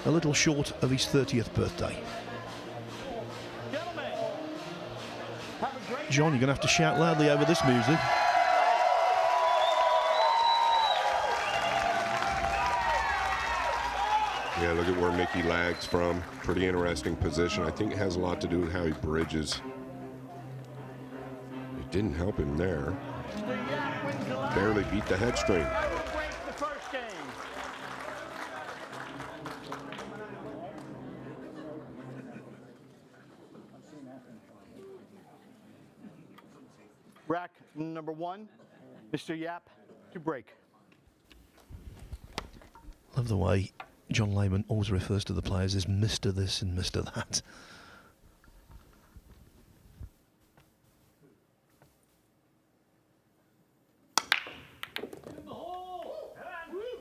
a little short of his 30th birthday. John, you're going to have to shout loudly over this music. Yeah, look at where Mickey lags from. Pretty interesting position. I think it has a lot to do with how he bridges. It didn't help him there. Barely beat the head string. Rack number 1, Mr. Yapp to break. Love the way John Lehman always refers to the players as Mr. This and Mr. That.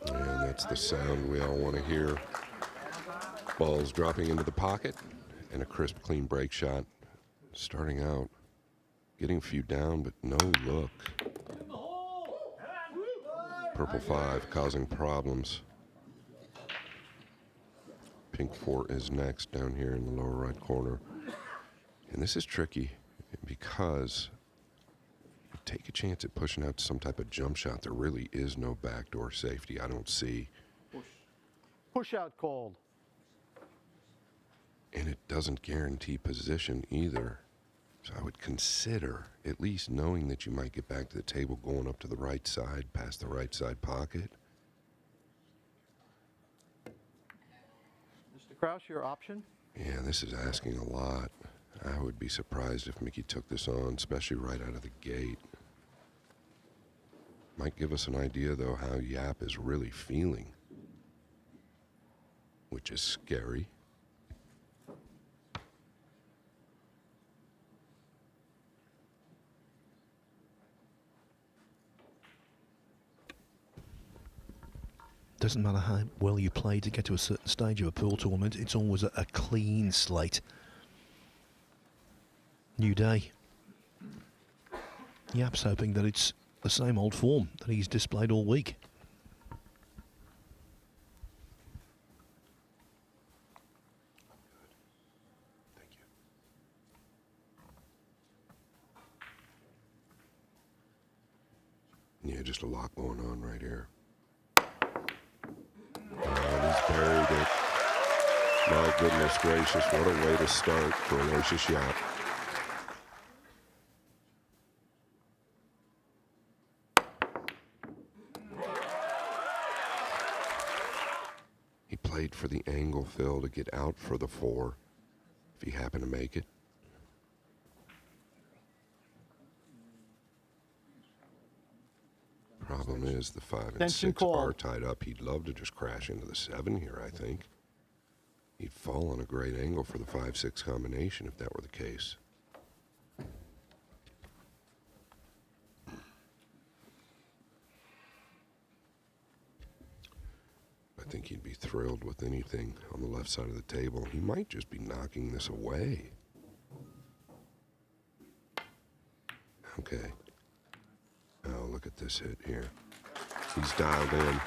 And that's the sound we all want to hear. Balls dropping into the pocket and a crisp, clean break shot. Starting out, getting a few down, but no look. Purple 5 causing problems. Pink 4 is next down here in the lower right corner. And this is tricky because you take a chance at pushing out some type of jump shot. There really is no backdoor safety. I don't see. Push out called. And it doesn't guarantee position either. So I would consider at least knowing that you might get back to the table going up to the right side, past the right side pocket. Mr. Krause, your option? Yeah, this is asking a lot. I would be surprised if Mickey took this on, especially right out of the gate. Might give us an idea, though, how Yapp is really feeling, which is scary. Doesn't matter how well you play to get to a certain stage of a pool tournament, it's always a clean slate. New day. Yapp's hoping that it's the same old form that he's displayed all week. Thank you. Yeah, just a lot going on right here. He's buried it. My goodness gracious, what a way to start for Aloysius Yapp. He played for the angle fill to get out for the 4 if he happened to make it. Problem is the 5 and 6 are tied up. He'd love to just crash into the 7 here, I think. He'd fall on a great angle for the 5-6 combination if that were the case. I think he'd be thrilled with anything on the left side of the table. He might just be knocking this away. Okay. Oh, look at this hit here. He's dialed in.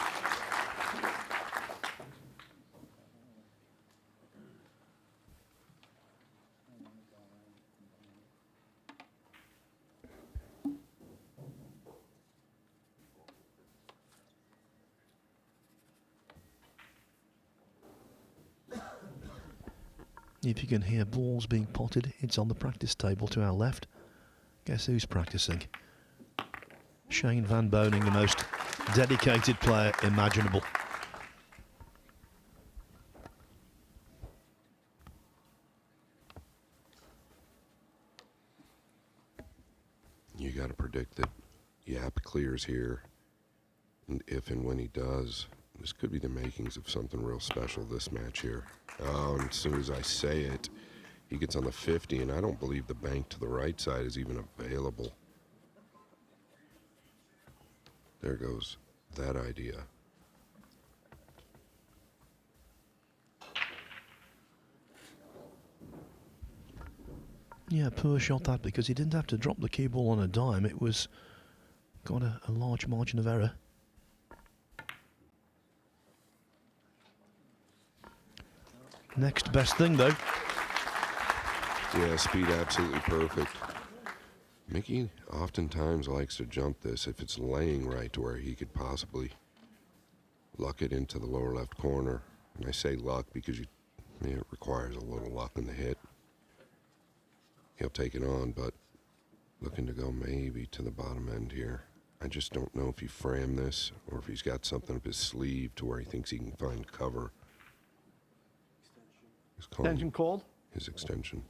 If you can hear balls being potted, it's on the practice table to our left. Guess who's practicing? Shane Van Boning, the most dedicated player imaginable. You got to predict that Yapp clears here. And if and when he does, this could be the makings of something real special this match here. Oh, and as soon as I say it, he gets on the 50, and I don't believe the bank to the right side is even available. There goes that idea. Yeah, poor shot that, because he didn't have to drop the cue ball on a dime. It was got a large margin of error. Next best thing, though. Yeah, speed absolutely perfect. Mickey oftentimes likes to jump this if it's laying right to where he could possibly luck it into the lower left corner. And I say luck because it requires a little luck in the hit. He'll take it on, but looking to go maybe to the bottom end here. I just don't know if he framed this or if he's got something up his sleeve to where he thinks he can find cover. Extension called. His extension.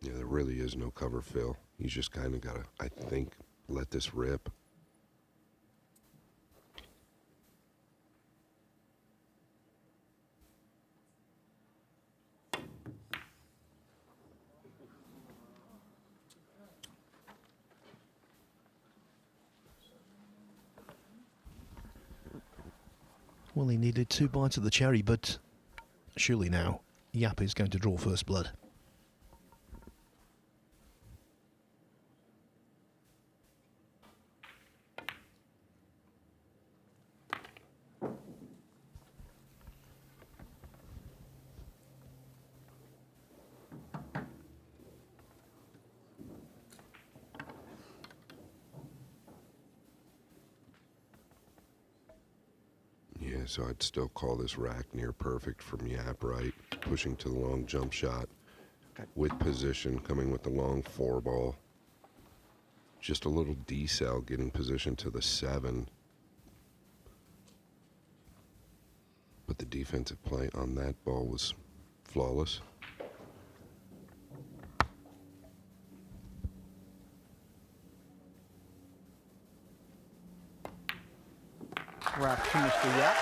Yeah, there really is no cover, Phil. He's just kind of got to, I think, let this rip. Well, he needed 2 bites of the cherry, but surely now Yapp is going to draw first blood. Yeah, so I'd still call this rack near perfect from Yapp, right? Pushing to the long jump shot. Okay. With position, coming with the long 4-ball. Just a little decel getting position to the 7. But the defensive play on that ball was flawless. Rack to Mr. Yapp.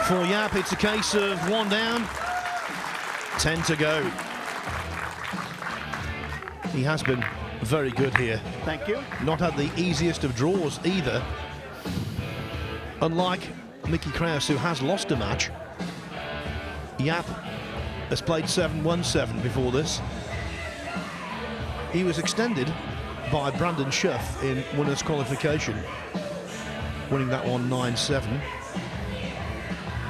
For Yapp, it's a case of 1 down, 10 to go. He has been very good here. Thank you. Not had the easiest of draws either. Unlike Mickey Krause, who has lost a match, Yapp has played 7-1-7 before this. He was extended by Brandon Schuff in winners qualification, winning that one 9-7.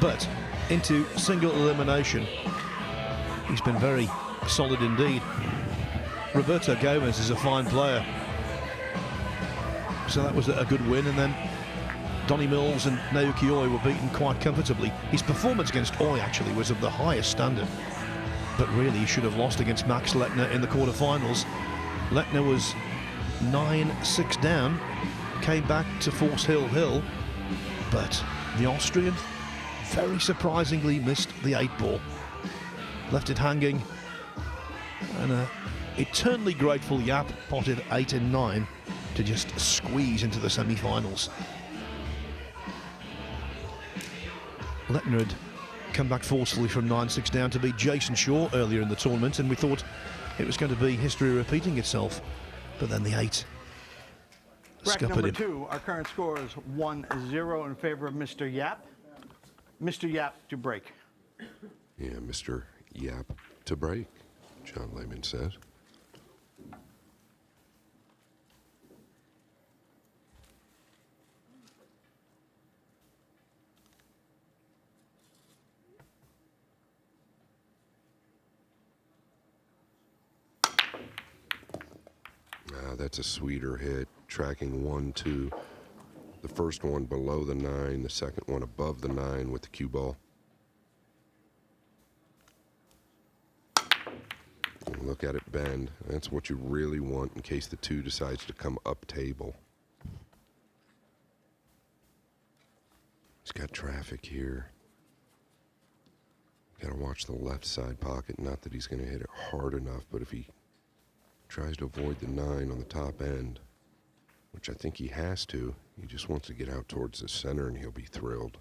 But into single elimination, he's been very solid indeed. Roberto Gomez is a fine player, so that was a good win. And then Donnie Mills and Naoki Oi were beaten quite comfortably. His performance against Oi actually was of the highest standard, but really he should have lost against Max Lechner in the quarterfinals. Lechner was 9-6 down, came back to force Hill, but the Austrian very surprisingly missed the 8-ball, left it hanging, and eternally grateful Yapp potted 8 and 9 to just squeeze into the semi-finals. Lechner had come back forcefully from 9-6 down to beat Jason Shaw earlier in the tournament, and we thought it was going to be history repeating itself, but then the 8 Rack scuppered number him. 2, our current score is 1-0 in favor of Mr. Yapp. Mr. Yapp to break. Yeah, Mr. Yapp to break, John Lehman says. That's a sweeter hit, tracking 1-2. The first one below the 9, the second one above the 9 with the cue ball. And look at it bend. That's what you really want in case the 2 decides to come up table. He's got traffic here. Got to watch the left side pocket. Not that he's going to hit it hard enough, but if he tries to avoid the 9 on the top end, which I think he has to, he just wants to get out towards the center and he'll be thrilled.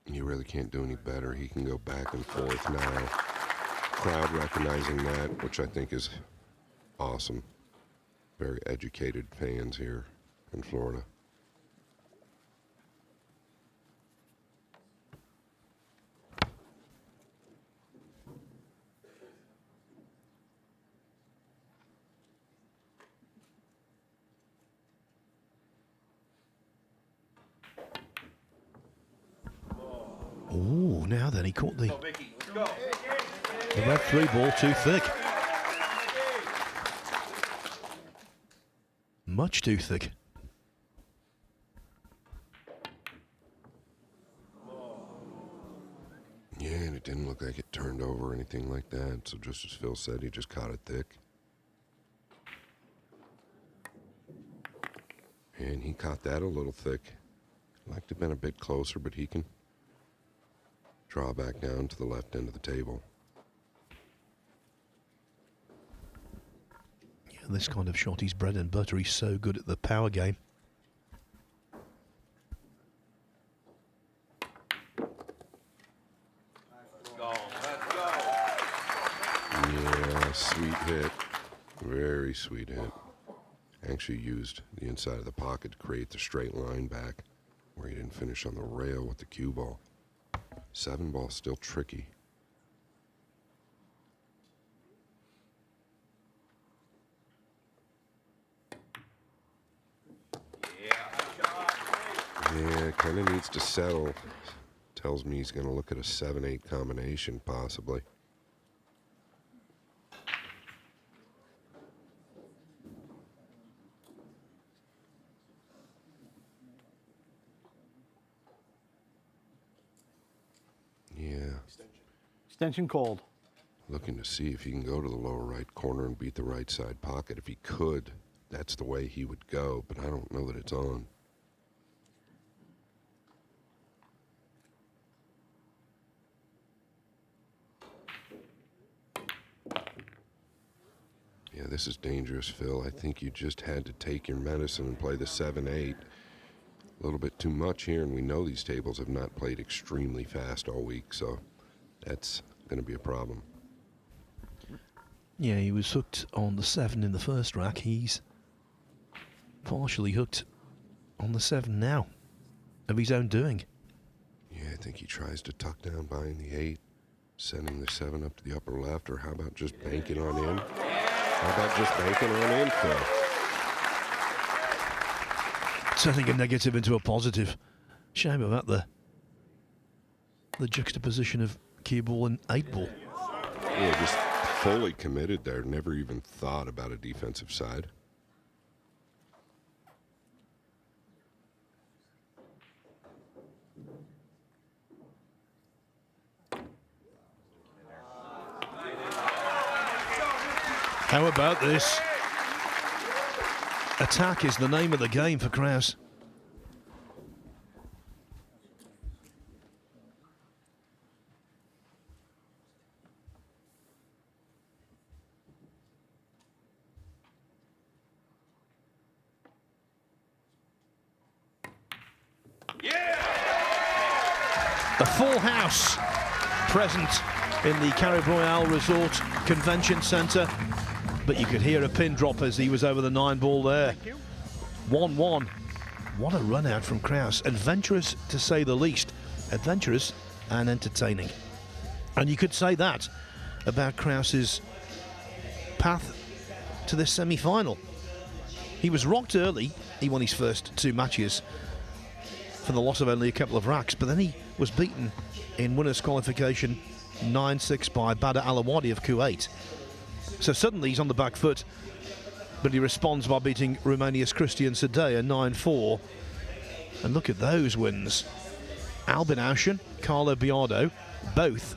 You really can't do any better. He can go back and forth now. Crowd recognizing that, which I think is awesome. Very educated fans here in Florida. Oh, now then, he caught the red 3 ball too thick. Much too thick. Yeah, and it didn't look like it turned over or anything like that. So just as Phil said, he just caught it thick. And he caught that a little thick. Like to have been a bit closer, but he can draw back down to the left end of the table. Yeah, this kind of shot, he's bread and butter. He's so good at the power game. Yeah, sweet hit. Very sweet hit. Actually used the inside of the pocket to create the straight line back where he didn't finish on the rail with the cue ball. 7 ball still tricky. Yeah, kind of needs to settle. Tells me he's going to look at a 7-8 combination possibly. Yeah. Extension called. Looking to see if he can go to the lower right corner and beat the right side pocket. If he could, that's the way he would go, but I don't know that it's on. Yeah, this is dangerous, Phil. I think you just had to take your medicine and play the 7-8. A little bit too much here, and we know these tables have not played extremely fast all week, so that's going to be a problem. Yeah, he was hooked on the 7 in the first rack. He's partially hooked on the 7 now, of his own doing. Yeah, I think he tries to tuck down behind the 8, sending the 7 up to the upper left, or how about just banking on in? How about just banking on in, Phil? Turning a negative into a positive. Shame about the juxtaposition of cue ball and 8 ball. Yeah, just fully committed there. Never even thought about a defensive side. How about this? Attack is the name of the game for Krause. A full house present in the Carib Royale Resort Convention Centre, but you could hear a pin drop as he was over the 9 ball there. 1-1. What a run out from Krause. Adventurous to say the least. Adventurous and entertaining. And you could say that about Krause's path to this semi-final. He was rocked early. He won his first 2 matches for the loss of only a couple of racks, but then he was beaten in winners qualification 9-6 by Badr Alawadi of Kuwait. So suddenly he's on the back foot, but he responds by beating Romania's Cristian Sadea 9-4. And look at those wins. Albin Aushan, Carlo Biardo, both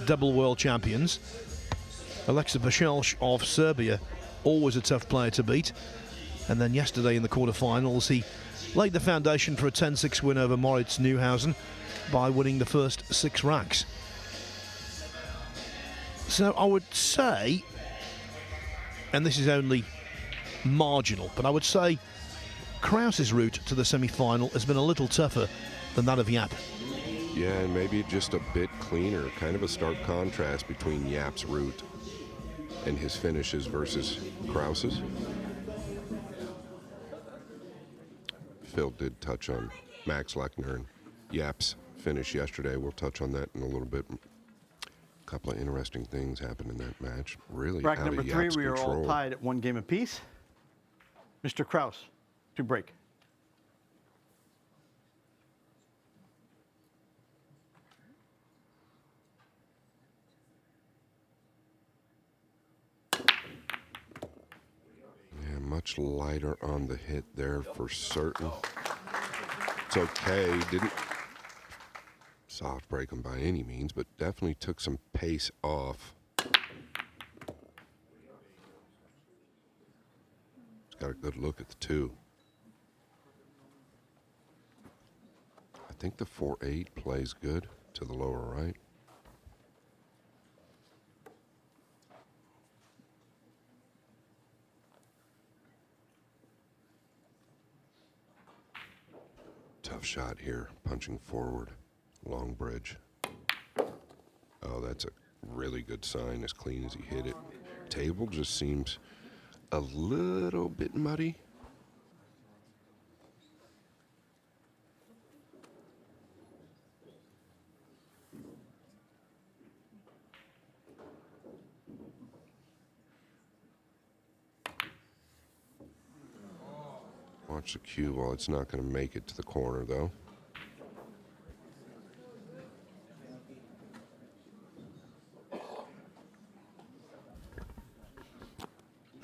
double world champions. Alexa Bashelsh of Serbia, always a tough player to beat. And then yesterday in the quarterfinals, he laid the foundation for a 10-6 win over Moritz Neuhausen by winning the first 6 racks. So I would say, and this is only marginal, but I would say Krause's route to the semi-final has been a little tougher than that of Yapp. Yeah, and maybe just a bit cleaner. Kind of a stark contrast between Yapp's route and his finishes versus Krause's. Phil did touch on Max Lechner and Yapp's finish yesterday. We'll touch on that in a little bit. A couple of interesting things happened in that match. Really Bracket out of number 3, Yapp's we are all control. tied at 1 game apiece. Mr. Krause to break. touch lighter on the hit there for certain. It's okay. Didn't soft break him by any means, but definitely took some pace off. He's got a good look at the 2. I think the 4-8 plays good to the lower right. Tough shot here, punching forward, long bridge. Oh, that's a really good sign, as clean as he hit it. Table just seems a little bit muddy. Watch the cue ball. It's not going to make it to the corner, though.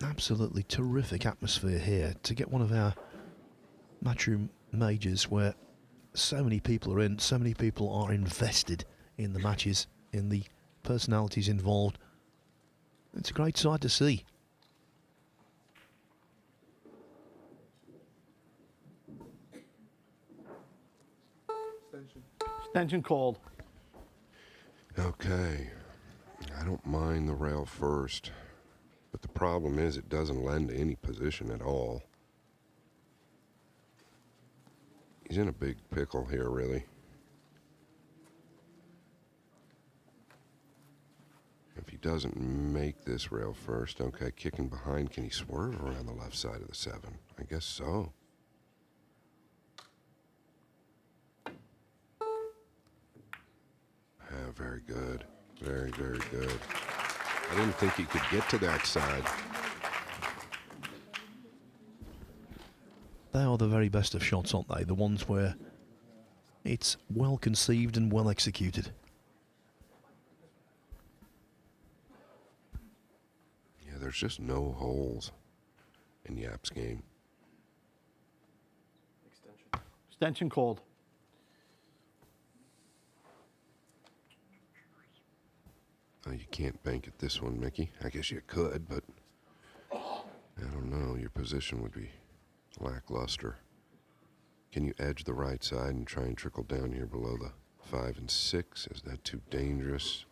Absolutely terrific atmosphere here to get one of our matchroom majors where so many people are in, so many people are invested in the matches, in the personalities involved. It's a great sight to see. Extension called. Okay. I don't mind the rail first, but the problem is it doesn't lend to any position at all. He's in a big pickle here, really. If he doesn't make this rail first, okay, kicking behind, can he swerve around the left side of the 7? I guess so. Yeah, very good. Very, very good. I didn't think he could get to that side. They are the very best of shots, aren't they? The ones where it's well conceived and well executed. Yeah, there's just no holes in Yapp's game. Extension called. Oh, you can't bank at this one, Mickey. I guess you could, but I don't know. Your position would be lackluster. Can you edge the right side and try and trickle down here below the 5 and 6? Is that too dangerous?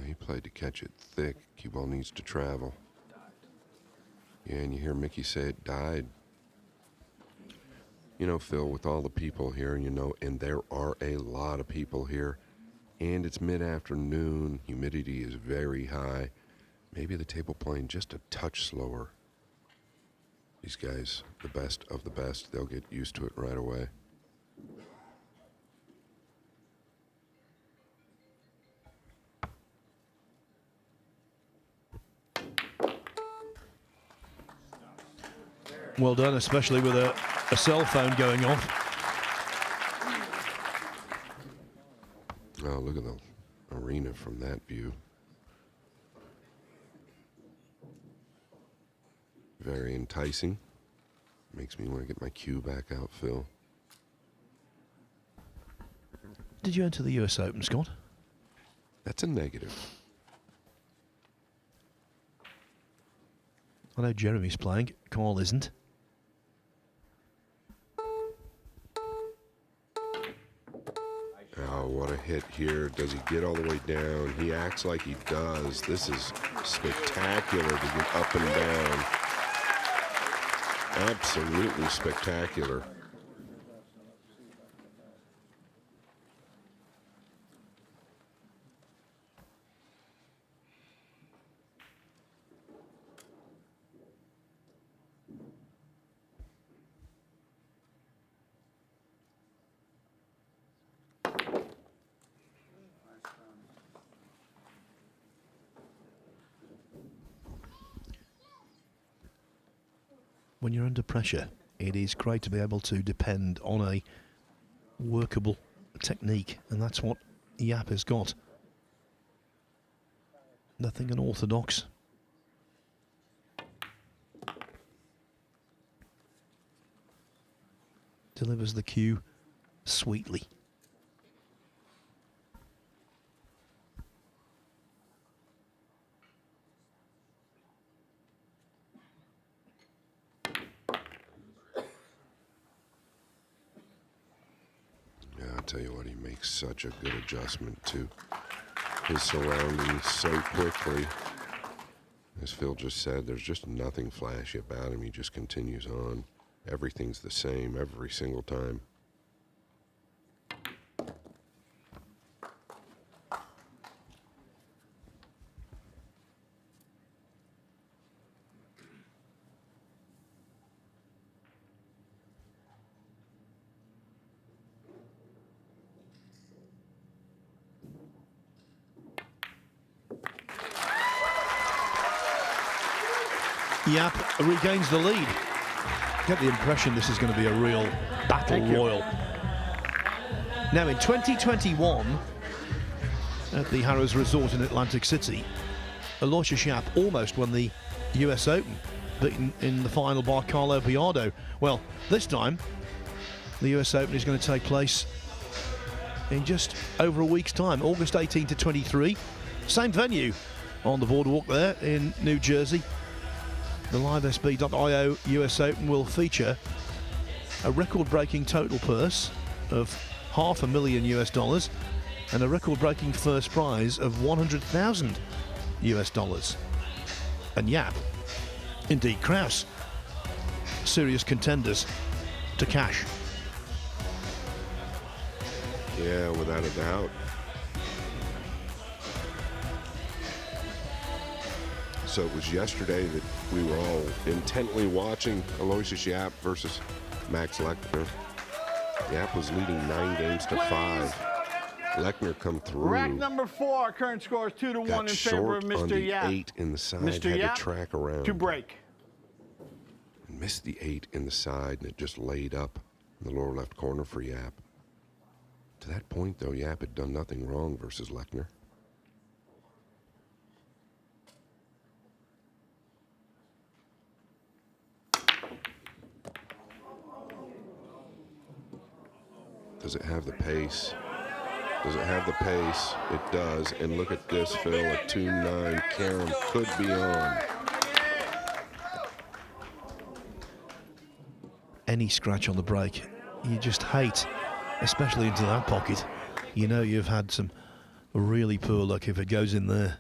He played to catch it thick. Cue ball needs to travel. Yeah, and you hear Mickey say it died. You know, Phil, with all the people here, you know, and there are a lot of people here, and it's mid-afternoon, humidity is very high. Maybe the table playing just a touch slower. These guys, the best of the best, they'll get used to it right away. Well done, especially with a cell phone going off. Oh, look at the arena from that view. Very enticing. Makes me want to get my cue back out, Phil. Did you enter the US Open, Scott? That's a negative. I know Jeremy's playing, Carl isn't. Oh, what a hit here. Does he get all the way down? He acts like he does. This is spectacular to get up and down. Absolutely spectacular. When you're under pressure, it is great to be able to depend on a workable technique, and that's what Yapp has got. Nothing unorthodox. Delivers the cue sweetly. Yeah, I'll tell you what, he makes such a good adjustment to his surroundings so quickly. As Phil just said, there's just nothing flashy about him. He just continues on. Everything's the same every single time. Yapp regains the lead. Get the impression this is going to be a real battle royal. Now in 2021, at the Harrah's Resort in Atlantic City, Aloysius Yapp almost won the US Open, beaten in the final by Carlo Biardo. Well, this time, the US Open is going to take place in just over a week's time, August 18 to 23. Same venue on the boardwalk there in New Jersey. The livesb.io US Open will feature a record-breaking total purse of $500,000 US and a record-breaking first prize of $100,000 US. And Yapp, indeed Krause, serious contenders to cash. Yeah, without a doubt. So it was yesterday that we were all intently watching Aloysius Yapp versus Max Lechner. Yapp was leading 9-5. Lechner come through. Rack number 4, current score is 2-1 in favor of Mr. Yapp. 8 in the side, Mr. had Yapp to track around. to break. Missed the 8 in the side, and it just laid up in the lower left corner for Yapp. To that point, though, Yapp had done nothing wrong versus Lechner. Does it have the pace? Does it have the pace? It does. And look at this, Phil. A 2-9. Karam could be on. Any scratch on the break, you just hate, especially into that pocket. You know you've had some really poor luck if it goes in there.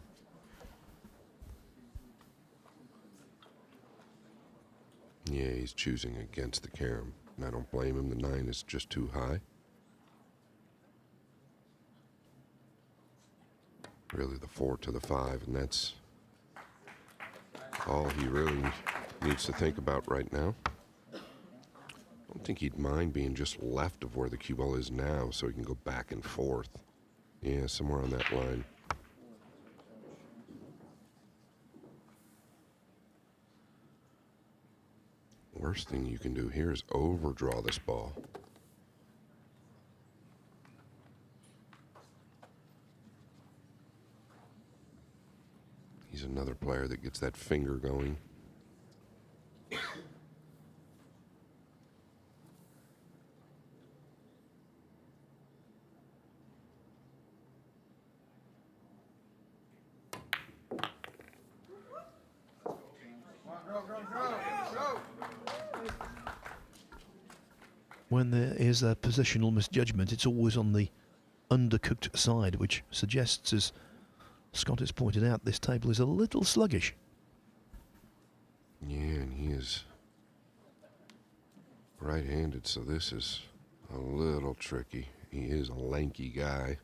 Yeah, he's choosing against the Karam. And I don't blame him. The 9 is just too high. Really the 4 to the 5, and that's all he really needs to think about right now. I don't think he'd mind being just left of where the cue ball is now so he can go back and forth. Yeah, somewhere on that line. Worst thing you can do here is overdraw this ball. He's another player that gets that finger going. When there is a positional misjudgment, it's always on the undercooked side, which suggests, as Scott has pointed out, this table is a little sluggish. Yeah, and he is right-handed, so this is a little tricky. He is a lanky guy.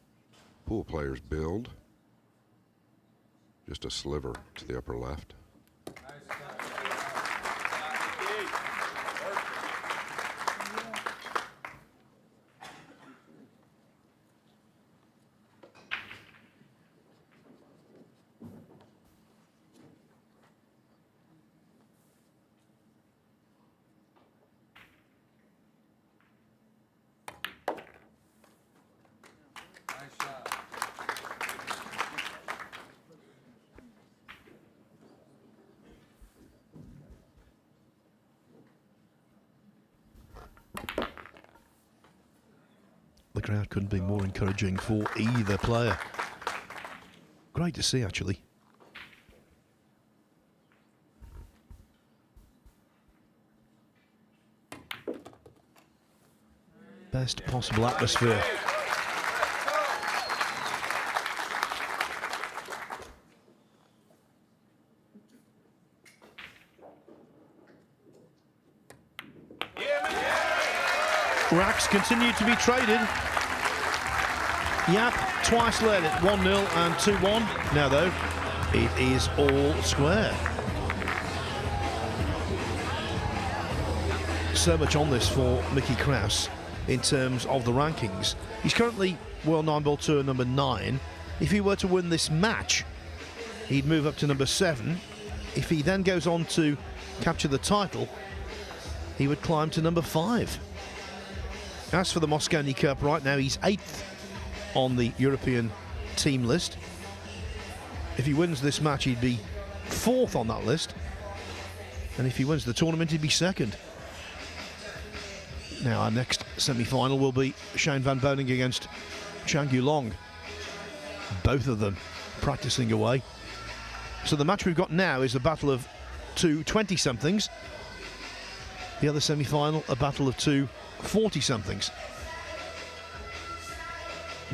Pool players build. Just a sliver to the upper left. crowd couldn't be more encouraging for either player. Great to see, actually. Best possible atmosphere. Racks continue to be traded. Yapp twice led at 1-0 and 2-1. Now though, it is all square. So much on this for Mickey Krause in terms of the rankings. He's currently World Nineball Tour number 9. If he were to win this match, he'd move up to number 7. If he then goes on to capture the title, he would climb to number 5. As for the Mosconi Cup, right now he's 8th on the European team list. If he wins this match, he'd be 4th on that list. And if he wins the tournament, he'd be 2nd. Now our next semi-final will be Shane Van Boening against Chang Yulong. Both of them practicing away. So the match we've got now is a battle of two 20-somethings. The other semi-final, a battle of two 40-somethings.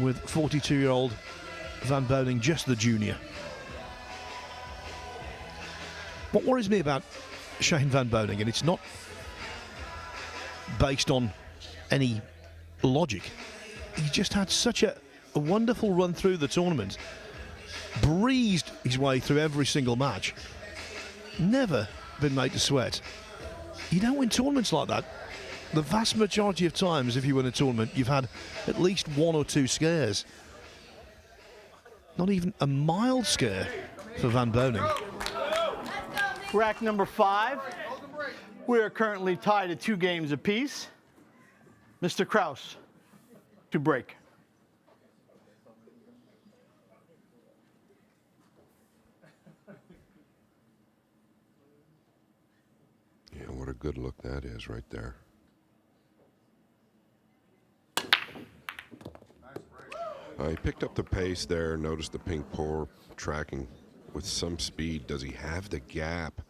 With 42-year-old Van Boening just the junior. What worries me about Shane Van Boening, and it's not based on any logic, he just had such a wonderful run through the tournament. Breezed his way through every single match. Never been made to sweat. You don't win tournaments like that. The vast majority of times, if you win a tournament, you've had at least 1 or 2 scares. Not even a mild scare for Van Boening. Rack number 5. We are currently tied at 2 games apiece. Mr. Krause to break. Yeah, what a good look that is right there. He picked up the pace there, noticed the pink pour tracking with some speed. Does he have the gap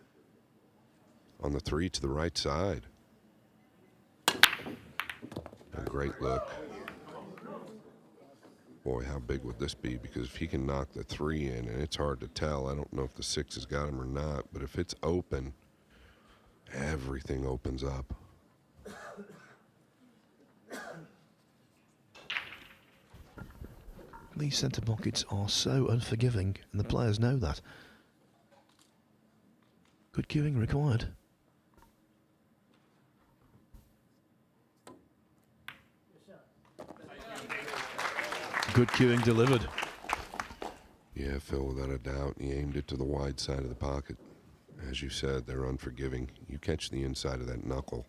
on the 3 to the right side? A great look. Boy, how big would this be? Because if he can knock the 3 in, and it's hard to tell, I don't know if the 6 has got him or not, but if it's open, everything opens up. These centre pockets are so unforgiving, and the players know that. Good cueing required. Good cueing delivered. Yeah, Phil, without a doubt, he aimed it to the wide side of the pocket. As you said, they're unforgiving. You catch the inside of that knuckle,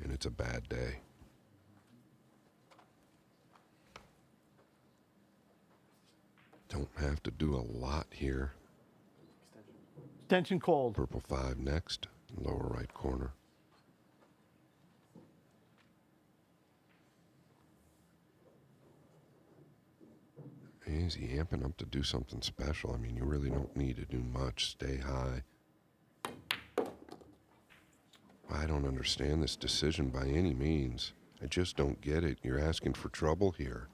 and it's a bad day. Don't have to do a lot here. Extension called. Purple 5 next, lower right corner. Is he amping up to do something special? I mean, you really don't need to do much. Stay high. I don't understand this decision by any means. I just don't get it. You're asking for trouble here.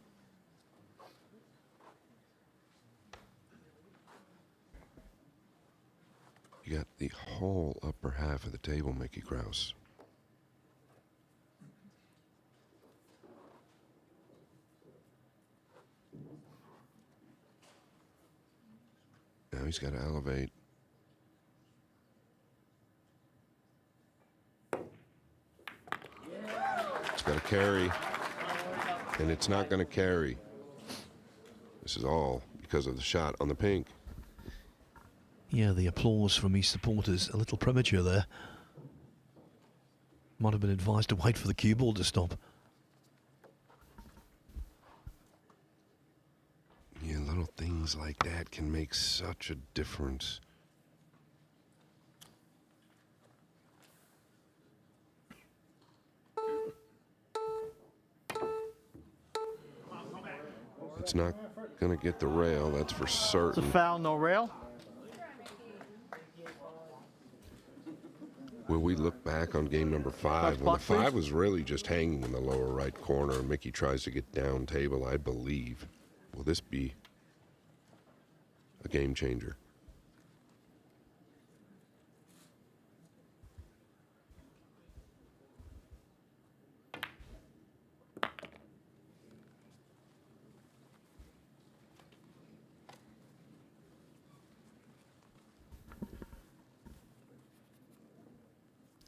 You got the whole upper half of the table, Mickey Krause. Now he's got to elevate. It's got to carry, and it's not going to carry. This is all because of the shot on the pink. Yeah, the applause from his supporters, a little premature there. Might have been advised to wait for the cue ball to stop. Yeah, little things like that can make such a difference. it's not going to get the rail, that's for It's a certain. foul, no rail. When we look back on game number 5, when the Clock, please. 5 was really just hanging in the lower right corner, Mickey tries to get down table, I believe. Will this be a game changer?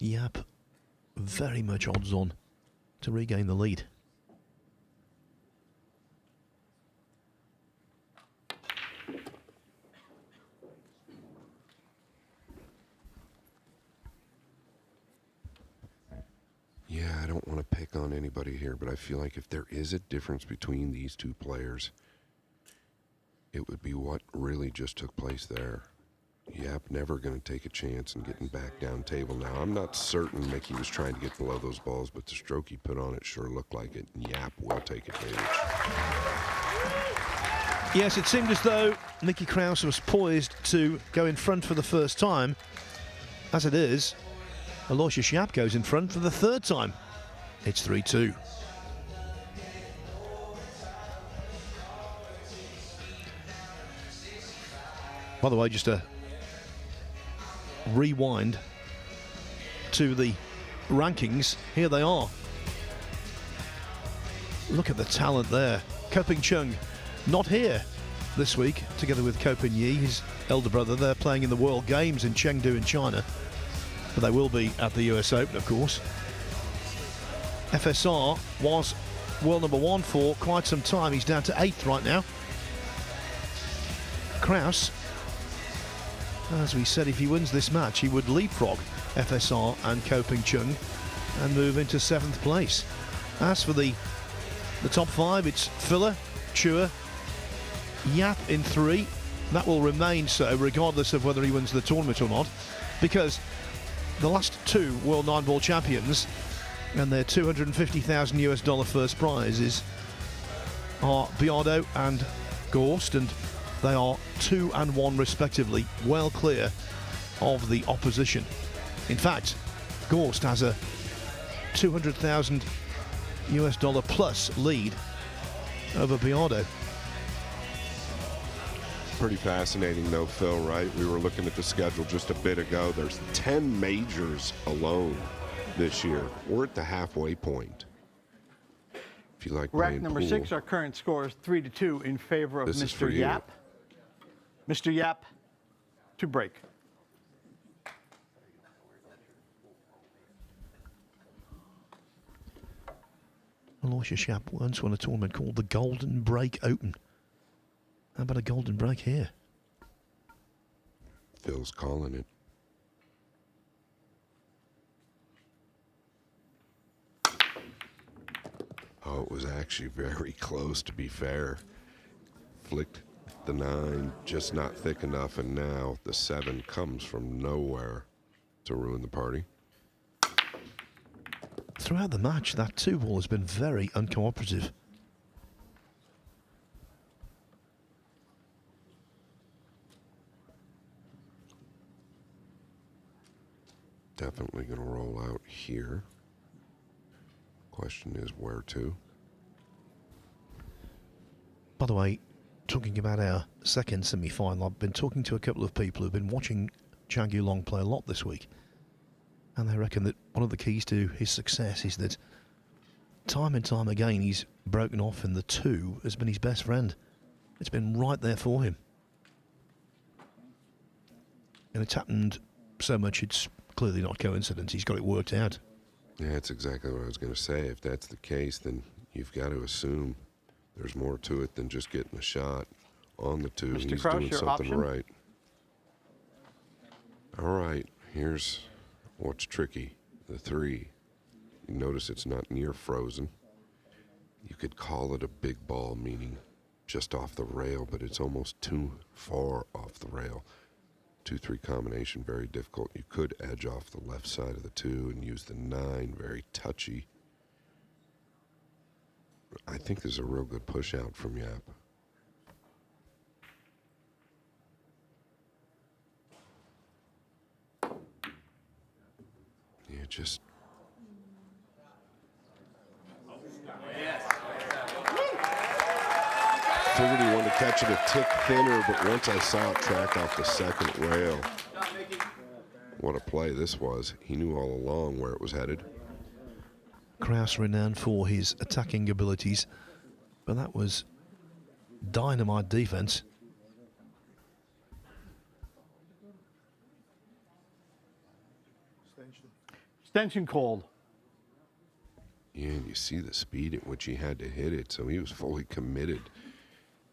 Yapp very much odds on to regain the lead. Yeah, I don't want to pick on anybody here, but I feel like if there is a difference between these two players, it would be what really just took place there. Yapp never going to take a chance in getting back down table. Now, I'm not certain Mickey was trying to get below those balls, but the stroke he put on it sure looked like it, and Yapp will take advantage. Yes, it seemed as though Mickey Krause was poised to go in front for the first time. As it is, Aloysius Yapp goes in front for the third time. It's 3-2. By the way, just a rewind to the rankings. Here they are. Look at the talent there. Koping Chung not here this week, together with Koping Yi, his elder brother. They're playing in the World Games in Chengdu in China, but they will be at the US Open, of course. FSR was world number 1 for quite some time. He's down to 8th right now. Krause, as we said, if he wins this match, he would leapfrog FSR and Koping Chung and move into 7th place. As for the top 5, it's Filler, Chua, Yapp in 3. That will remain so regardless of whether he wins the tournament or not, because the last 2 World Nineball champions and their $250,000 US first prizes are Biardo and Gorst, and they are 2 and 1 respectively, well clear of the opposition. In fact, Gorst has a $200,000 US plus lead over Biardo. Pretty fascinating though, Phil, right? We were looking at the schedule just a bit ago. There's 10 majors alone this year. We're at the halfway point. If you like Rack playing number pool. 6, our current score is 3-2 in favor of This is for Mr. you. Yapp. Mr. Yapp to break. Aloysius Yapp once won a tournament called the Golden Break Open. How about a golden break here? Phil's calling it. Oh, it was actually very close, to be fair. Flicked the 9, just not thick enough, and now the 7 comes from nowhere to ruin the party. Throughout the match, that 2 ball has been very uncooperative. Definitely going to roll out here. Question is where to? By the way, talking about our second semi-final, I've been talking to a couple of people who've been watching Chang Yu Long play a lot this week, and they reckon that one of the keys to his success is that time and time again he's broken off, and the 2 has been his best friend. It's been right there for him. And it's happened so much it's clearly not coincidence. He's got it worked out. Yeah, that's exactly what I was going to say. If that's the case, then you've got to assume there's more to it than just getting a shot on the 2. Mr. He's Krause, doing your something option? right. All right, here's what's tricky. The 3. You notice it's not near frozen. You could call it a big ball, meaning just off the rail, but it's almost too far off the rail. 2-3 combination, very difficult. You could edge off the left side of the 2 and use the 9, very touchy. I think there's a real good push out from Yapp. just... Figured he wanted to catch it a tick thinner, but once I saw it track off the second rail, what a play this was. He knew all along where it was headed. Krause renowned for his attacking abilities, but that was dynamite defense. Extension called. Yeah, and you see the speed at which he had to hit it, so he was fully committed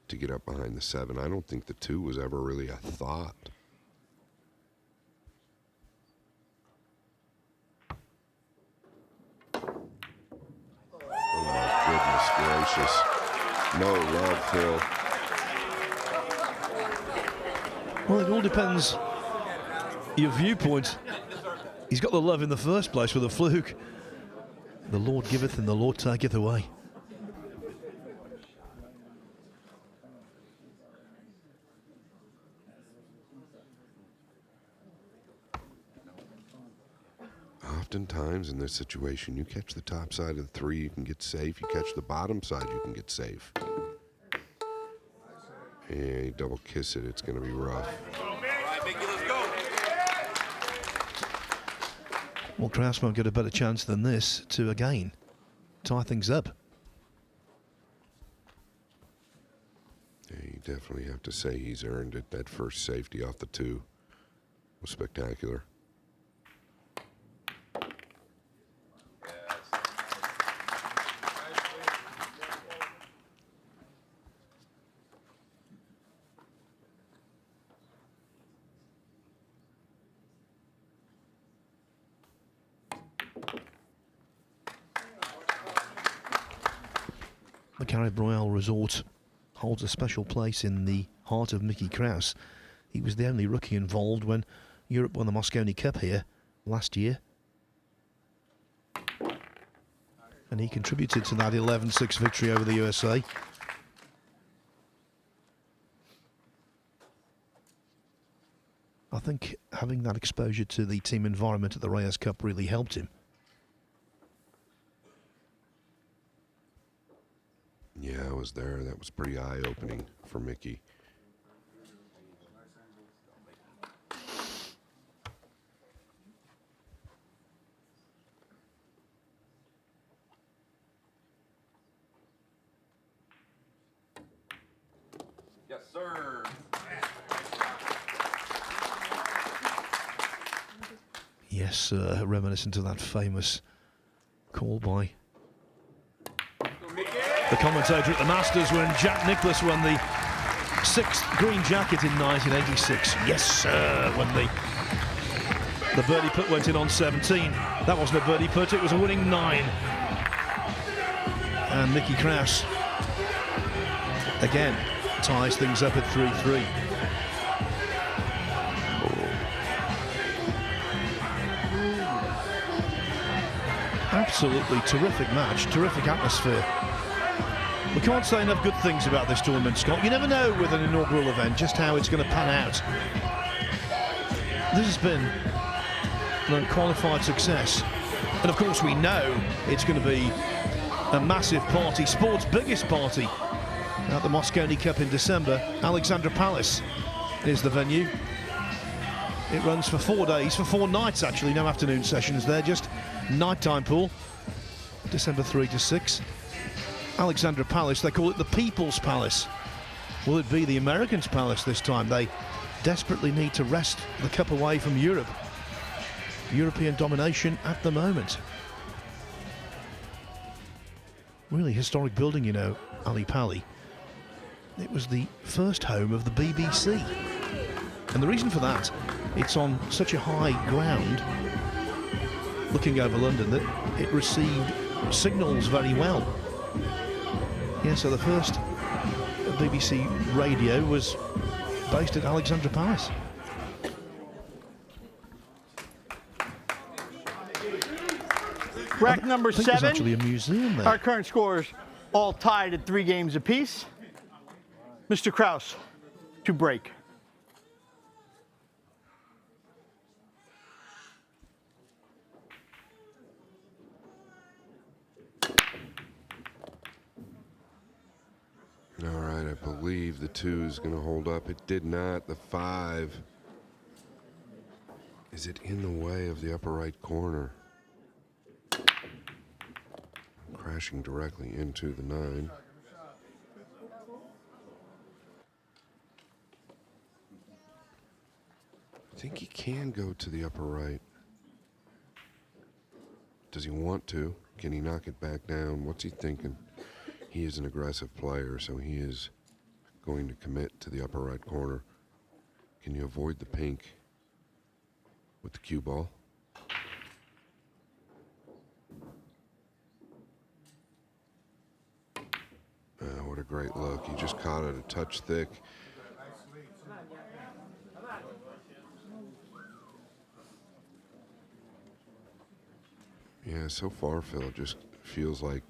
to get up behind the 7. I don't think the 2 was ever really a thought. Oh my goodness gracious. No love, Phil. Well, it all depends your viewpoint. He's got the love in the first place with a fluke. The Lord giveth and the Lord taketh away. Oftentimes in this situation, you catch the top side of the 3, you can get safe. You catch the bottom side, you can get safe. And you double kiss it, it's going to be rough. Well, Krause won't get a better chance than this to again tie things up. Yeah, you definitely have to say he's earned it. That first safety off the 2 was spectacular. The Carib Royale Resort holds a special place in the heart of Mickey Krause. He was the only rookie involved when Europe won the Mosconi Cup here last year. And he contributed to that 11-6 victory over the USA. I think having that exposure to the team environment at the Reyes Cup really helped him. Yeah, I was there. That was pretty eye-opening for Mickey. Yes, sir. Yes, reminiscent of that famous call by the commentator at the Masters when Jack Nicklaus won the 6th green jacket in 1986. Yes, sir, when the birdie putt went in on 17. That wasn't a birdie putt, it was a winning 9. And Mickey Krause, again, ties things up at 3-3. Absolutely terrific match, terrific atmosphere. We can't say enough good things about this tournament, Scott. You never know with an inaugural event just how it's going to pan out. This has been an unqualified success. And of course we know it's going to be a massive party, sport's biggest party at the Mosconi Cup in December. Alexandra Palace is the venue. It runs for 4 days, for 4 nights actually, no afternoon sessions there, just nighttime pool, December 3 to 6. Alexandra Palace, they call it the People's Palace. Will it be the Americans' Palace this time? They desperately need to wrest the cup away from Europe. European domination at the moment. Really historic building, you know, Ali Pali. It was the first home of the BBC. And the reason for that, it's on such a high ground, looking over London, that it received signals very well. Yeah, so the first BBC radio was based at Alexandra Palace. Rack number 7. There's actually a museum there. Our current scores all tied at 3 games apiece. Mr. Krause to break. right, I believe the 2 is going to hold up. It did not. The 5. Is it in the way of the upper right corner? Crashing directly into the 9. I think he can go to the upper right. Does he want to? Can he knock it back down? What's he thinking? He is an aggressive player, so he is going to commit to the upper right corner. Can you avoid the pink with the cue ball? What a great look. He just caught it a touch thick. Yeah, so far, Phil, it just feels like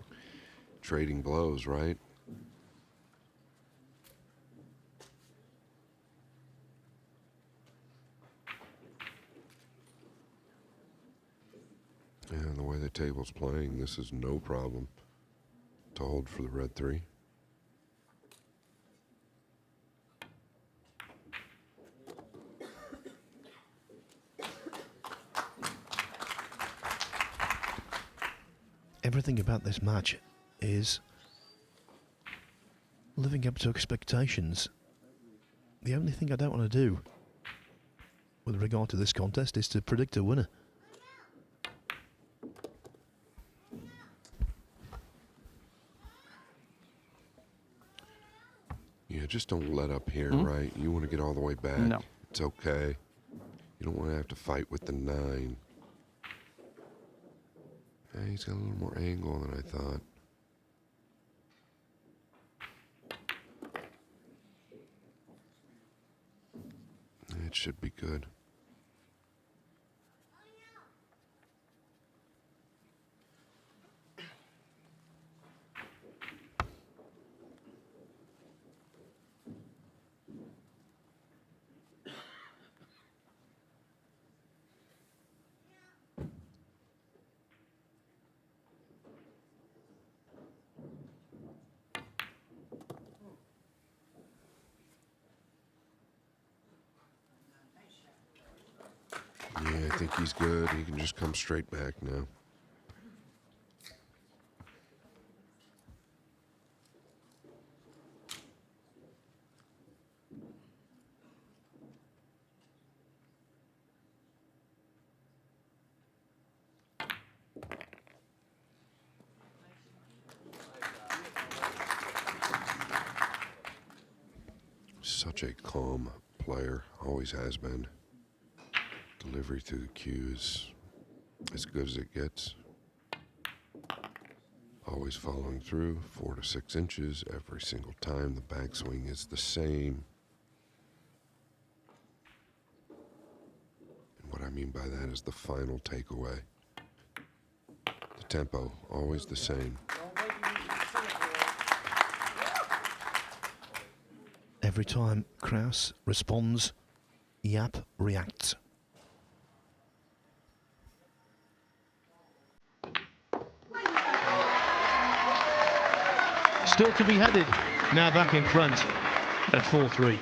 trading blows, right? And the way the table's playing, this is no problem to hold for the red 3. Everything about this match is living up to expectations. The only thing I don't want to do with regard to this contest is to predict a winner. Yeah, just don't let up here, right? You want to get all the way back. No. It's okay. You don't want to have to fight with the 9. Hey, he's got a little more angle than I thought. It should be good. Yeah, I think he's good. He can just come straight back now. Such a calm player, always has been. Delivery through the cue is as good as it gets. Always following through, 4 to 6 inches every single time. The backswing is the same. And what I mean by that is the final takeaway. The tempo, always the same. Every time Krause responds, Yapp reacts. Still to be headed, now back in front at 4-3.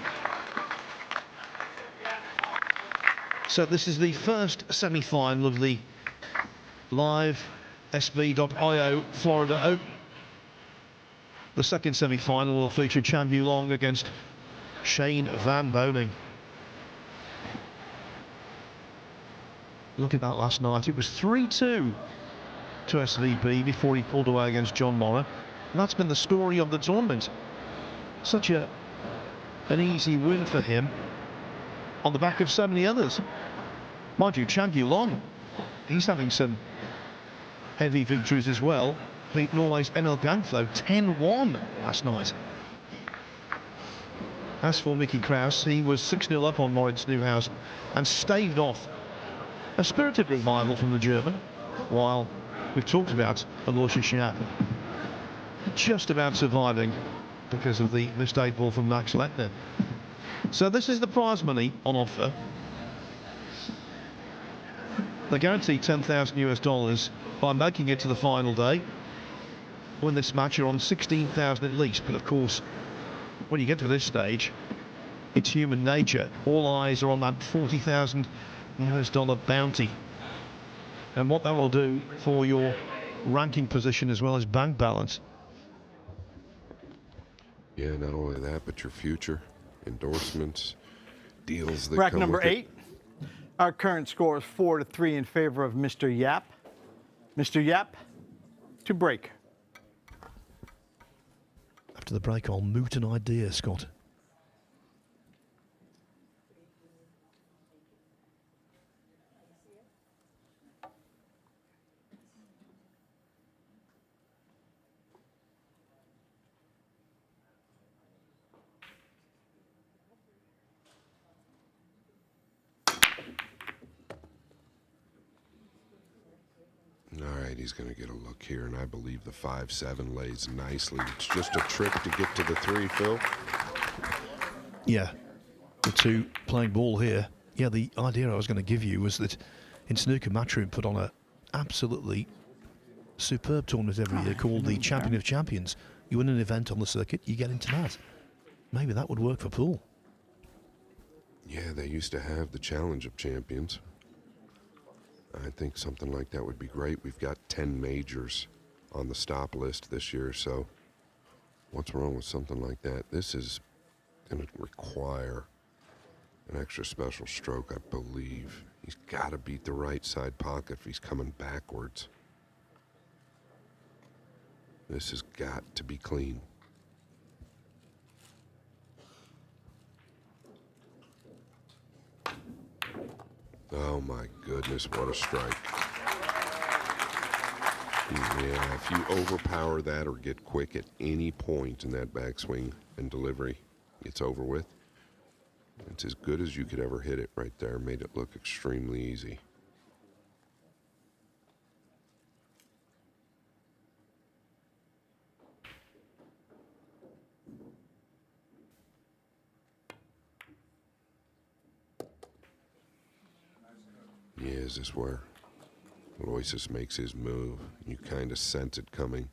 So this is the first semi-final of the live SB.io Florida Open. The second semi-final will feature Chan Yu Long against Shane Van Boening. Look at that last night. It was 3-2 to SVB before he pulled away against John Morrow. And that's been the story of the tournament. Such an easy win for him on the back of so many others. Mind you, Chan Yu Long, he's having some heavy victories as well. Beat Norway's Enel Gangflo 10-1 last night. As for Mickey Krause, he was 6-0 up on Moritz Neuhaus and staved off a spirited revival from the German, while we've talked about Aloysius Yapp just about surviving because of the missed 8-ball from Max Lettner. So this is the prize money on offer. They guarantee $10,000 by making it to the final day. Win this match, you're on $16,000 at least, but of course when you get to this stage, it's human nature. All eyes are on that $40,000 US bounty. And what that will do for your ranking position as well as bank balance. Yeah, not only that, but your future, endorsements, deals that Rack come number with it. 8. Our current score is 4-3 in favor of Mr. Yapp. Mr. Yapp, to break. After the break, I'll moot an idea, Scott. All right, he's going to get a look here, and I believe the 5-7 lays nicely. It's just a trick to get to the 3, Phil. Yeah, the 2 playing ball here. Yeah, the idea I was going to give you was that in snooker, Matchroom put on a absolutely superb tournament every year called the Champion of Champions. You win an event on the circuit, you get into that. Maybe that would work for pool. Yeah, they used to have the Challenge of Champions. I think something like that would be great. We've got 10 majors on the stop list this year, so what's wrong with something like that? This is going to require an extra special stroke, I believe. He's got to beat the right side pocket if he's coming backwards. This has got to be clean. Oh my goodness, what a strike. Yeah, if you overpower that or get quick at any point in that backswing and delivery, it's over with. It's as good as you could ever hit it right there. Made it look extremely easy. Yeah, is this where Aloysius makes his move? You kind of sense it coming.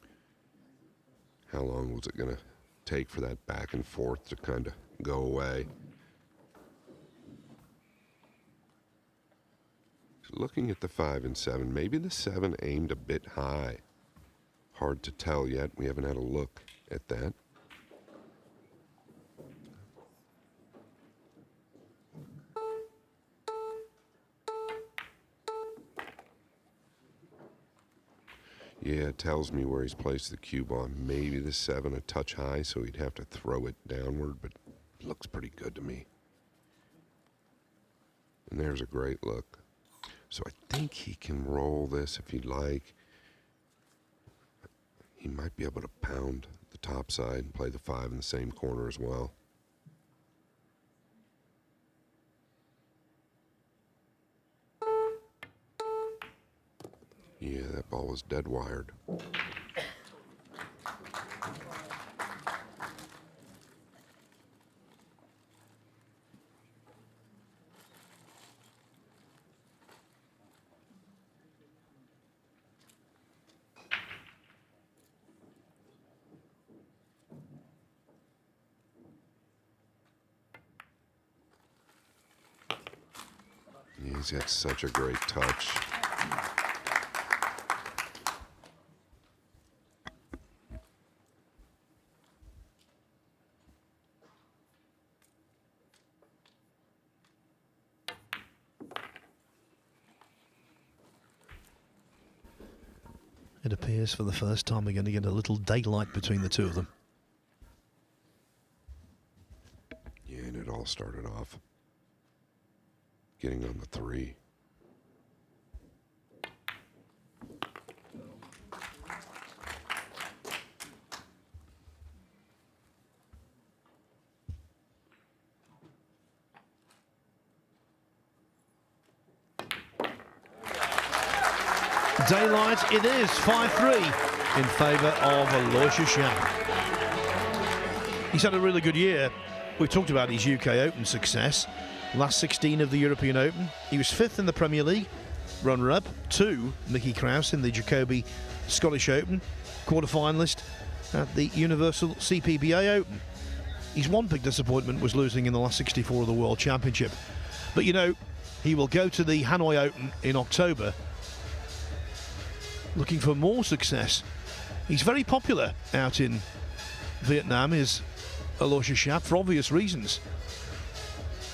How long was it going to take for that back and forth to kind of go away? Looking at the 5 and 7, maybe the 7 aimed a bit high. Hard to tell yet. We haven't had a look at that. Yeah, it tells me where he's placed the cube on. Maybe the 7 a touch high, so he'd have to throw it downward, but it looks pretty good to me. And there's a great look. So I think he can roll this if he'd like. He might be able to pound the top side and play the 5 in the same corner as well. Yeah, that ball was dead wired. He's got such a great touch. It appears for the first time we're going to get a little daylight between the two of them. Yeah, and it all started off getting on the 3. Daylight it is, 5-3 in favour of Aloysius Yapp. He's had a really good year. We've talked about his UK Open success. Last 16 of the European Open. He was 5th in the Premier League, runner-up to Mickey Krause in the Jacoby Scottish Open, quarter-finalist at the Universal CPBA Open. His one big disappointment was losing in the last 64 of the World Championship. But you know, he will go to the Hanoi Open in October looking for more success. He's very popular out in Vietnam, is Aloysius Yapp, for obvious reasons.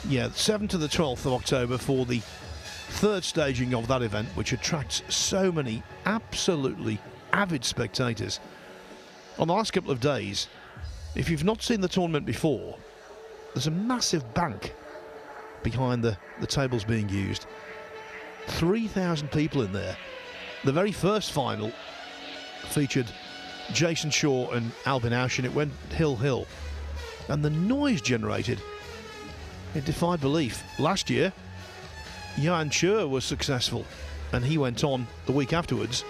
Yeah, 7th to the 12th of October for the third staging of that event, which attracts so many absolutely avid spectators. On the last couple of days, if you've not seen the tournament before, there's a massive bank behind the tables being used. 3,000 people in there. The very first final featured Jason Shaw and Albin Ausch, and it went hill. And the noise generated, it defied belief. Last year, Yuan Chur was successful, and he went on the week afterwards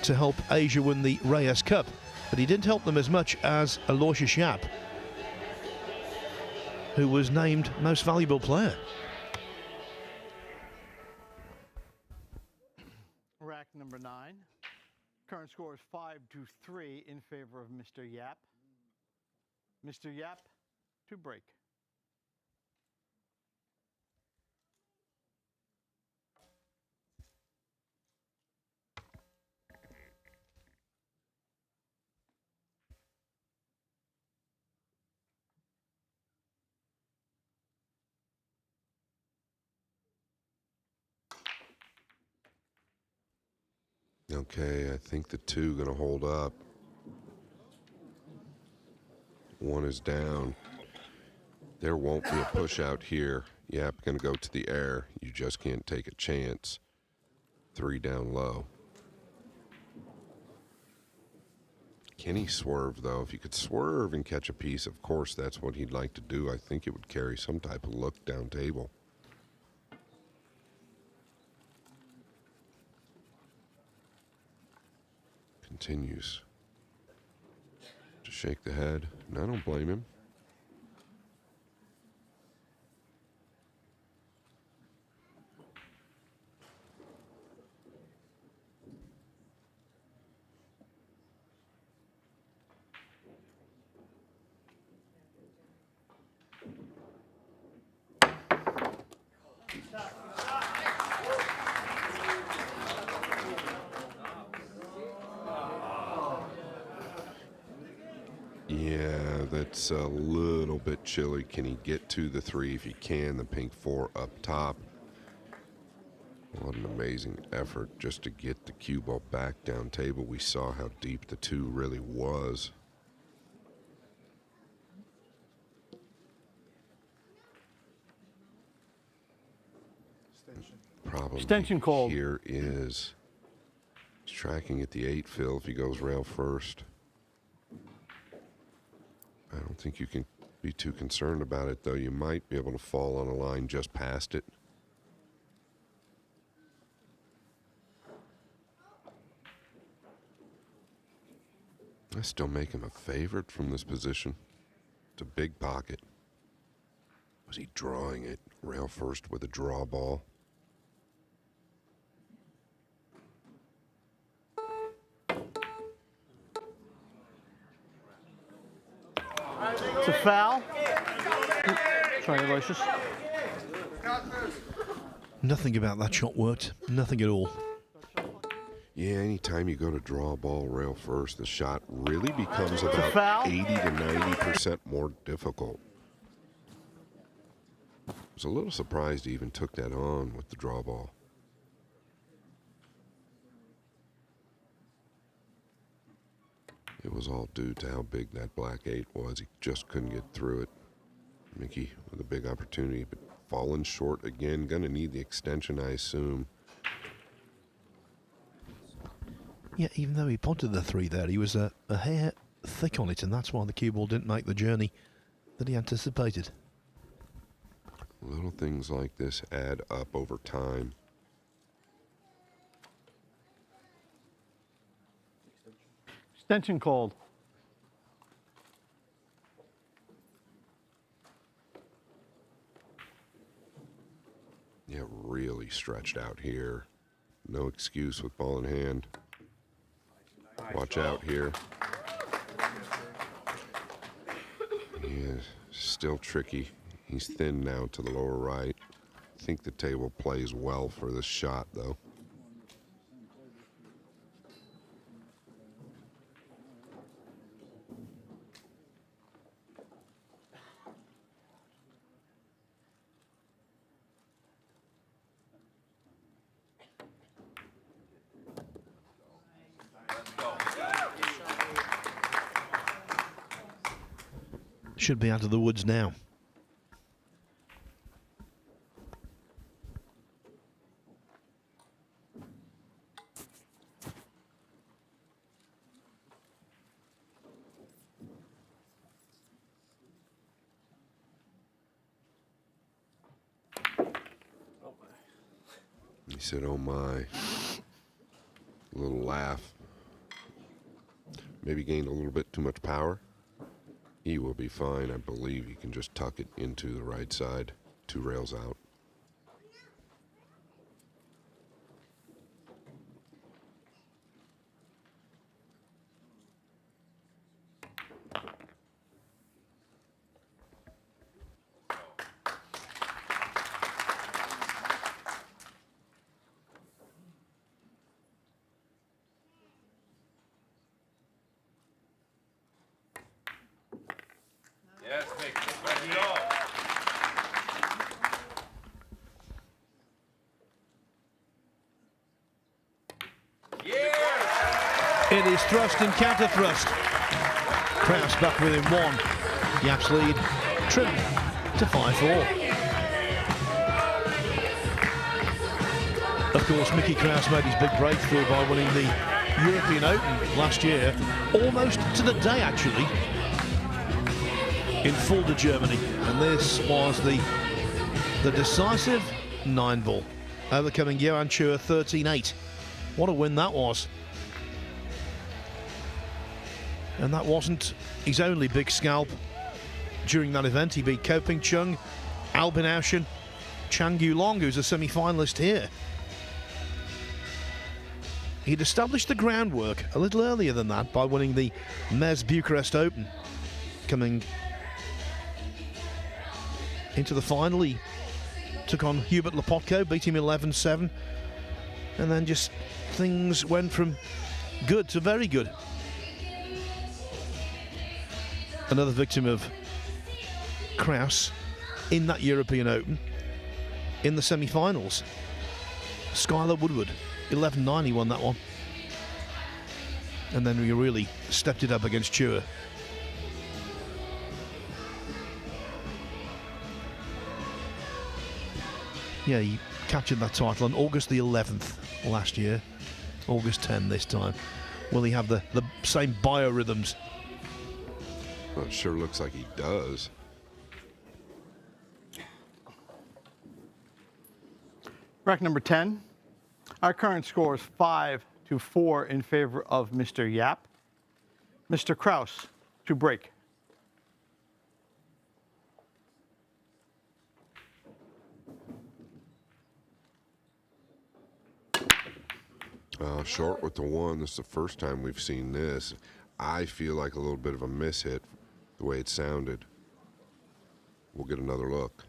to help Asia win the Reyes Cup. But he didn't help them as much as Aloysius Yapp, who was named Most Valuable Player. Rack number 9. Current score is 5-3 in favor of Mr. Yapp. Mr. Yapp to break. Okay, I think the 2 gonna hold up. 1 is down. There won't be a push out here. Yap gonna go to the air. You just can't take a chance. 3 down low. Can he swerve though? If he could swerve and catch a piece, of course that's what he'd like to do. I think it would carry some type of look down table. Continues to shake the head, and I don't blame him. Yeah, that's a little bit chilly. Can he get to the 3? If he can, the pink 4 up top. What an amazing effort just to get the cue ball back down table. We saw how deep the 2 really was. Problem Extension called. Here is he's tracking at the 8, Phil, if he goes rail first. I don't think you can be too concerned about it, though. You might be able to fall on a line just past it. I still make him a favorite from this position. It's a big pocket. Was he drawing it rail first with a draw ball? It's a foul. Sorry, Aloysius. Nothing about that shot worked. Nothing at all. Yeah, anytime you go to draw a ball rail first, the shot really becomes about foul. 80 to 90% more difficult. I was a little surprised he even took that on with the draw ball. It was all due to how big that black 8 was. He just couldn't get through it. Mickey with a big opportunity, but falling short again. Gonna need the extension, I assume. Yeah, even though he punted the 3 there, he was a hair thick on it, and that's why the cue ball didn't make the journey that he anticipated. Little things like this add up over time. Extension called. Yeah, really stretched out here. No excuse with ball in hand. Watch out here. Yeah, still tricky. He's thin now to the lower right. I think the table plays well for this shot, though. Should be out of the woods now. He said, "Oh my." A little laugh. Maybe gained a little bit too much power. He will be fine. I believe he can just tuck it into the right side, 2 rails out. Yes, Mickey. Let's go. Yeah. It is thrust and counter thrust. Krause back within 1. Yapp's lead trimmed to 5-4. Of course, Mickey Krause made his big breakthrough by winning the European Open last year, almost to the day actually, in Fulda, Germany. And this was the decisive 9-ball, overcoming Johan Chua 13-8. What a win that was. And that wasn't his only big scalp during that event. He beat Ko Ping Chung, Albin Auschen, Chang Yulong, who's a semi-finalist here. He'd established the groundwork a little earlier than that by winning the Mez Bucharest Open. Coming into the final, he took on Hubert Lopotko, beat him 11-7, and then just things went from good to very good. Another victim of Krause in that European Open in the semi-finals. Skylar Woodward, 11-9, he won that one. And then we really stepped it up against Chua. Yeah, he captured that title on August the 11th last year. August 10 this time. Will he have the same biorhythms? Well, it sure looks like he does. Rack number 10. Our current score is 5-4 in favor of Mr. Yapp. Mr. Krause to break. Short with the 1. This is the first time we've seen this. I feel like a little bit of a miss hit, the way it sounded. We'll get another look.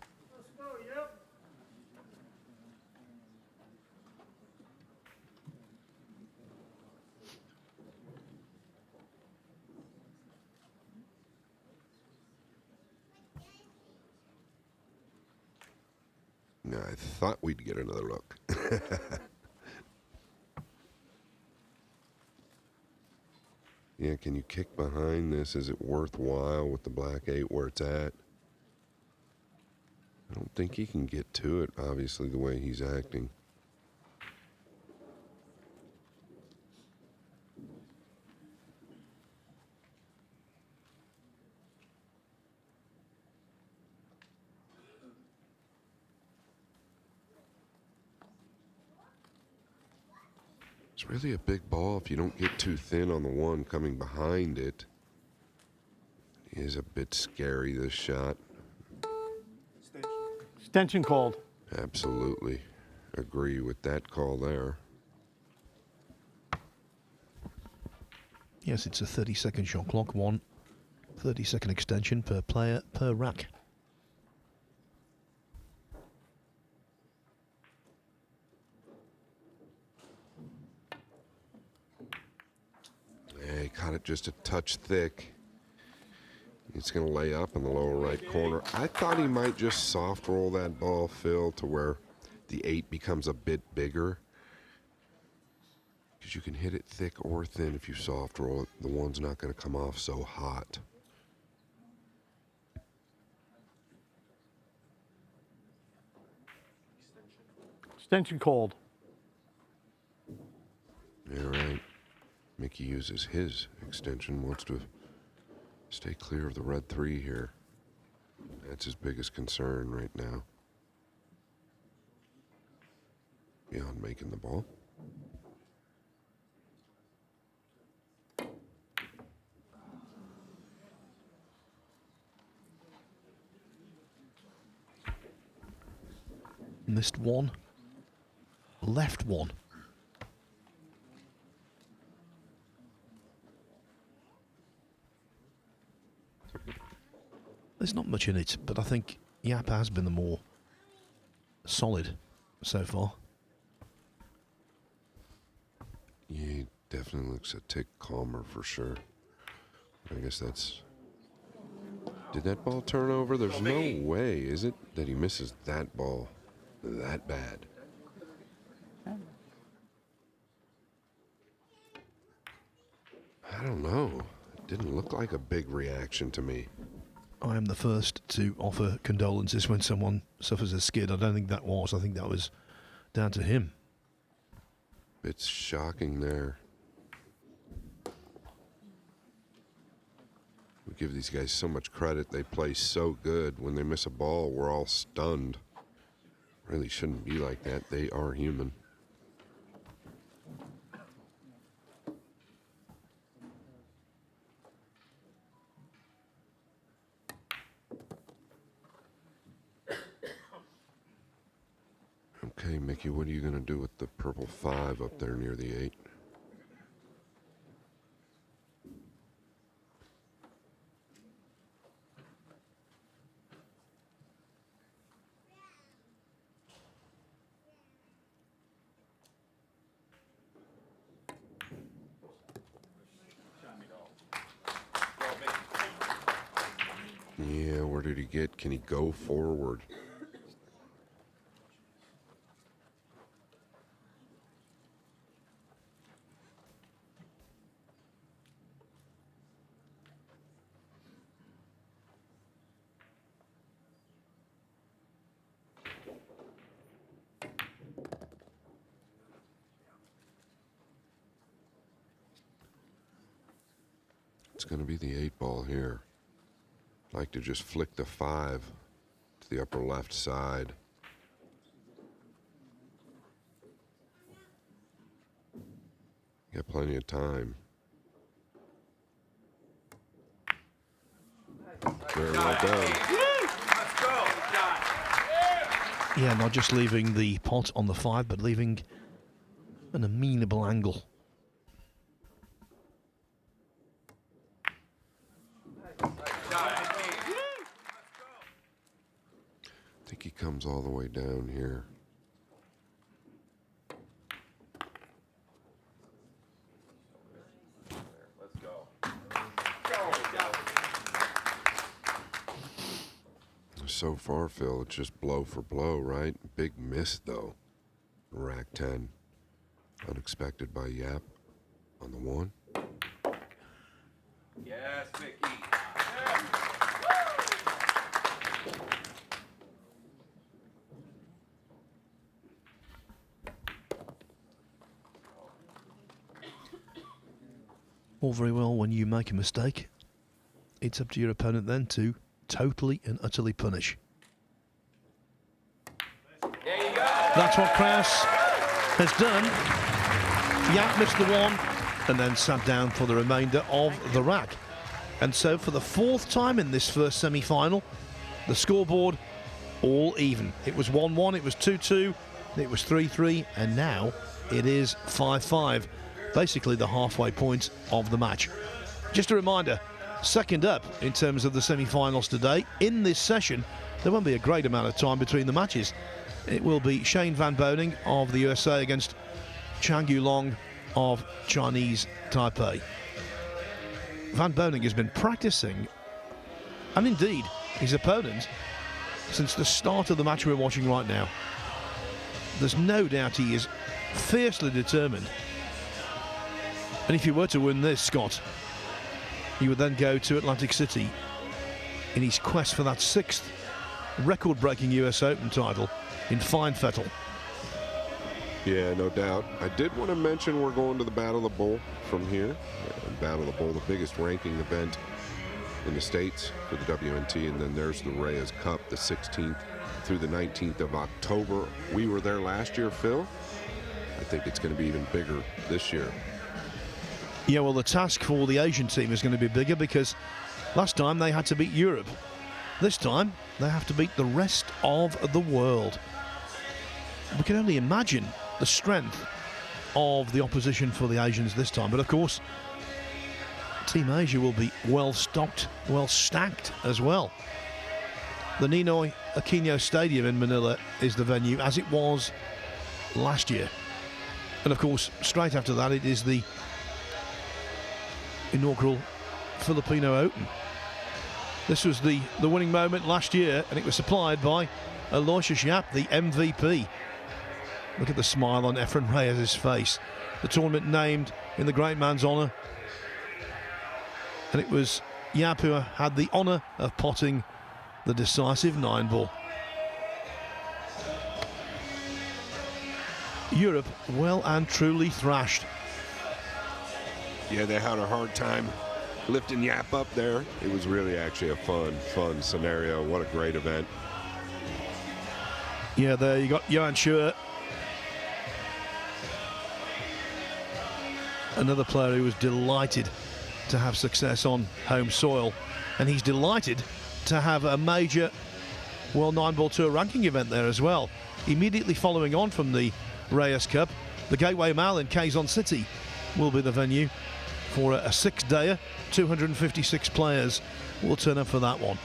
No, I thought we'd get another look. Yeah, can you kick behind this? Is it worthwhile with the black 8 where it's at? I don't think he can get to it, obviously, the way he's acting. It's really a big ball if you don't get too thin on the 1 coming behind it. It is a bit scary, this shot. Extension called. Absolutely. Agree with that call there. Yes, it's a 30-second shot clock. 1, 30-second extension per player per rack. Yeah, he caught it just a touch thick. It's going to lay up in the lower right corner. I thought he might just soft roll that ball, Phil, to where the 8 becomes a bit bigger. Because you can hit it thick or thin if you soft roll it. The 1's not going to come off so hot. Extension called. Yeah, right. Mickey uses his extension, wants to stay clear of the red 3 here. That's his biggest concern right now. Beyond making the ball. Missed 1. Left 1. There's not much in it, but I think Yapp has been the more solid so far. Yeah, he definitely looks a tick calmer for sure. I guess that's... Did that ball turn over? There's no way, is it, that he misses that ball that bad? I don't know. It didn't look like a big reaction to me. I am the first to offer condolences when someone suffers a skid. I don't think that was. I think that was down to him. It's shocking there. We give these guys so much credit. They play so good. When they miss a ball, we're all stunned. Really shouldn't be like that. They are human. Okay, Mickey, what are you going to do with the purple 5 up there near the 8? Yeah, where did he get? Can he go forward? It's going to be the 8 ball here. I'd like to just flick the 5 to the upper left side. Got plenty of time. Very well done. Let's go. Yeah, not just leaving the pot on the 5, but leaving an amenable angle. I think he comes all the way down here. Let's go. So far, Phil, it's just blow for blow, right? Big miss, though. Rack 10. Unexpected by Yapp on the 1. Yes, Mickey. All very well when you make a mistake. It's up to your opponent then to totally and utterly punish. There you go. That's what Krause has done. Yapp missed the 1 and then sat down for the remainder of the rack. And so for the 4th time in this first semi-final, the scoreboard all even. It was 1-1, it was 2-2, it was 3-3, and now it is 5-5. Basically the halfway point of the match. Just a reminder, Second up in terms of the semi-finals today, in this session, there won't be a great amount of time between the matches. It will be Shane Van Boening of the USA against Chang Yulong of Chinese Taipei. Van Boening has been practicing, and indeed his opponent, since the start of the match we're watching right now. There's no doubt he is fiercely determined. And if he were to win this, Scott, he would then go to Atlantic City in his quest for that 6th record-breaking US Open title in Feinfettel. Yeah, no doubt. I did want to mention we're going to the Battle of the Bull from here. Battle of the Bull, the biggest ranking event in the States for the WNT, and then there's the Reyes Cup, the 16th through the 19th of October. We were there last year, Phil. I think it's going to be even bigger this year. Yeah, well, the task for the Asian team is going to be bigger because last time they had to beat Europe. This time, they have to beat the rest of the world. We can only imagine the strength of the opposition for the Asians this time. But of course, Team Asia will be well stocked, well stacked as well. The Ninoy Aquino Stadium in Manila is the venue, as it was last year. And of course, straight after that, it is the inaugural Filipino Open. This was the winning moment last year, and it was supplied by Aloysius Yapp, the MVP. Look at the smile on Efren Reyes' face. The tournament named in the great man's honour. And it was Yapp who had the honour of potting the decisive 9-ball. Europe well and truly thrashed. Yeah, they had a hard time lifting Yapp up there. It was really actually a fun scenario. What a great event. Yeah, there you got Johan Schur. Another player who was delighted to have success on home soil. And he's delighted to have a major World Nineball Tour ranking event there as well. Immediately following on from the Reyes Cup, the Gateway Mall in Quezon City will be the venue for a 6-dayer. 256 players will turn up for that one.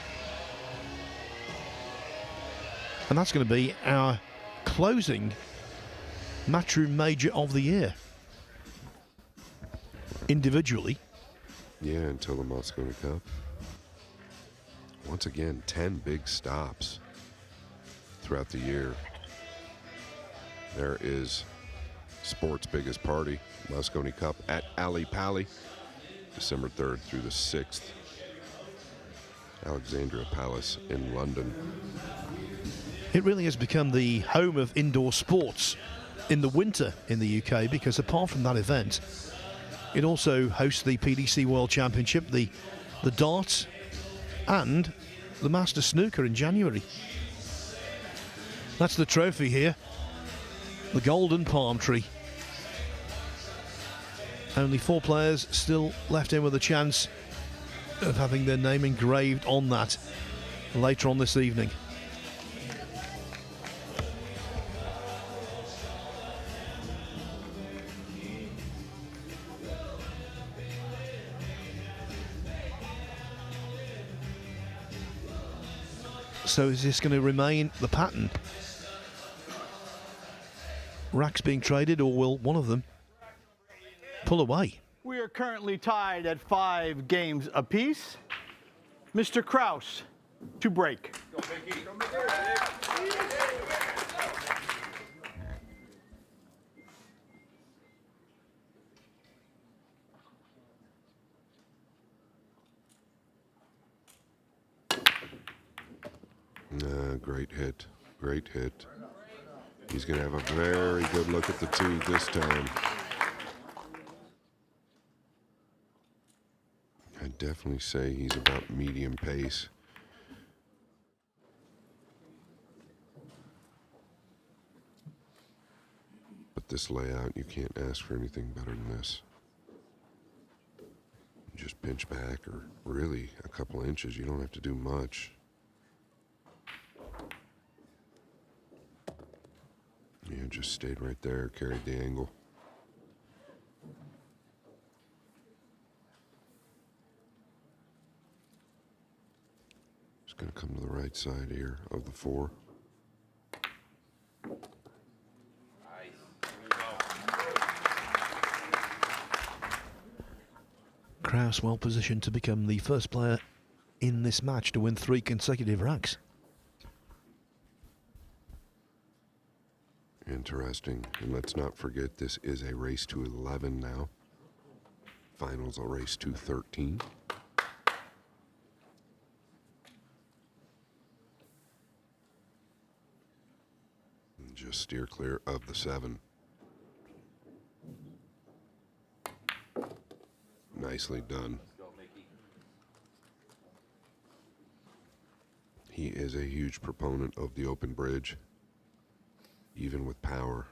And that's going to be our closing Matchroom Major of the year. Individually. Yeah, until the Mosconi Cup. Once again, 10 big stops throughout the year. There is sport's biggest party, Mosconi Cup at Ali Pali, December 3rd through the 6th. Alexandria Palace in London. It really has become the home of indoor sports in the winter in the UK, because apart from that event, it also hosts the PDC World Championship, the darts, and the Master Snooker in January. That's the trophy here, the Golden Palm Tree. Only 4 players still left in with a chance of having their name engraved on that later on this evening. So is this going to remain the pattern? Racks being traded, or will one of them pull away? We are currently tied at 5 games apiece. Mr. Krause to break. Go, Mickey. Go, Mickey. Great hit. Great hit. He's going to have a very good look at the tee this time. I'd definitely say he's about medium pace. But this layout, you can't ask for anything better than this. Just pinch back, or really a couple inches. You don't have to do much. Yeah, just stayed right there, carried the angle. right side here of the 4. Krause well positioned to become the first player in this match to win 3 consecutive racks. Interesting. And let's not forget, this is a race to 11 now. Finals a race to 13. And just steer clear of the 7. Nicely done. He is a huge proponent of the open bridge. Even with power,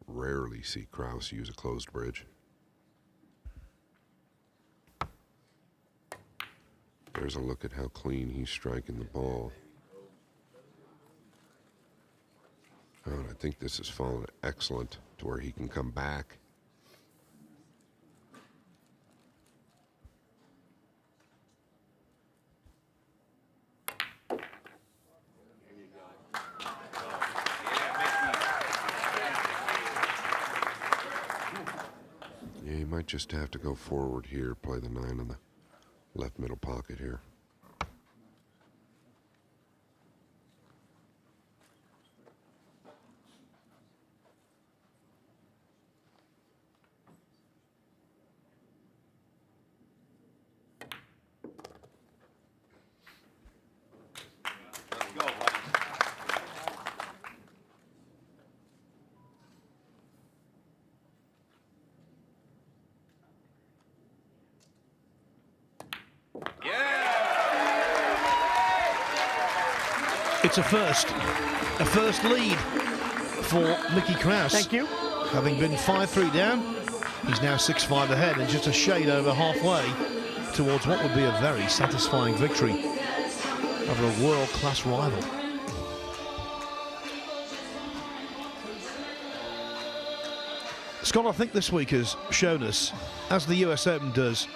rarely see Krause use a closed bridge. There's a look at how clean he's striking the ball. Oh, and I think this has fallen excellent to where he can come back. Yeah, he might just have to go forward here, play the 9 on the left middle pocket here. It's a first lead for Mickey Krause. Thank you. Having been 5-3 down, he's now 6-5 ahead and just a shade over halfway towards what would be a very satisfying victory over a world-class rival. Scott, I think this week has shown us, as the US Open does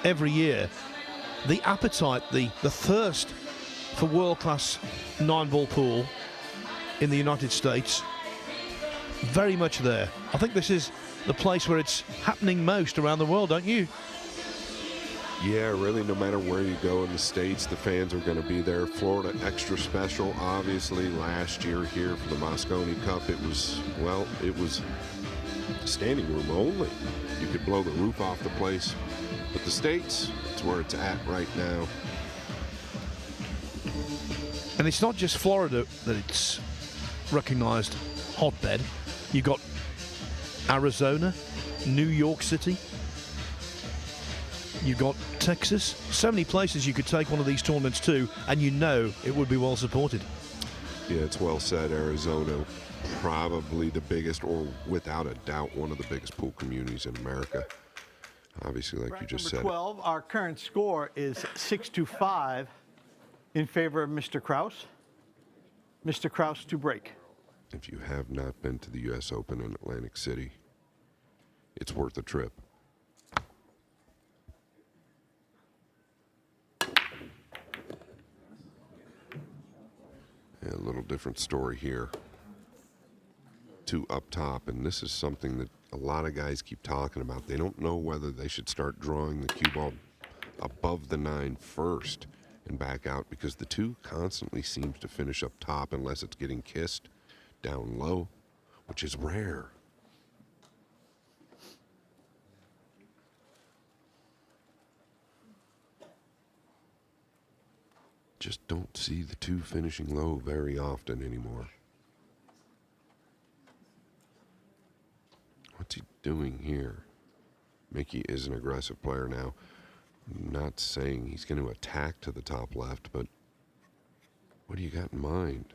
every year, the appetite, the thirst for world-class 9-ball pool in the United States, very much there. I think this is the place where it's happening most around the world, don't you? Yeah, really, no matter where you go in the States, the fans are going to be there. Florida, extra special. Obviously, last year here for the Mosconi Cup, it was standing room only. You could blow the roof off the place. But the States, it's where it's at right now. And it's not just Florida that it's recognized hotbed. You've got Arizona, New York City, you've got Texas. So many places you could take one of these tournaments to, and you know it would be well supported. Yeah, it's well said. Arizona, probably the biggest, or without a doubt, one of the biggest pool communities in America. Obviously, like you just said. Number 12, our current score is 6-5 in favor of Mr. Krause. Mr. Krause to break. If you have not been to the US Open in Atlantic City, it's worth a trip. A little different story here. 2 up top, and this is something that a lot of guys keep talking about. They don't know whether they should start drawing the cue ball above the 9 first and back out, because the 2 constantly seems to finish up top unless it's getting kissed down low, which is rare. Just don't see the 2 finishing low very often anymore. What's he doing here? Mickey is an aggressive player now. I'm not saying he's going to attack to the top left, but what do you got in mind?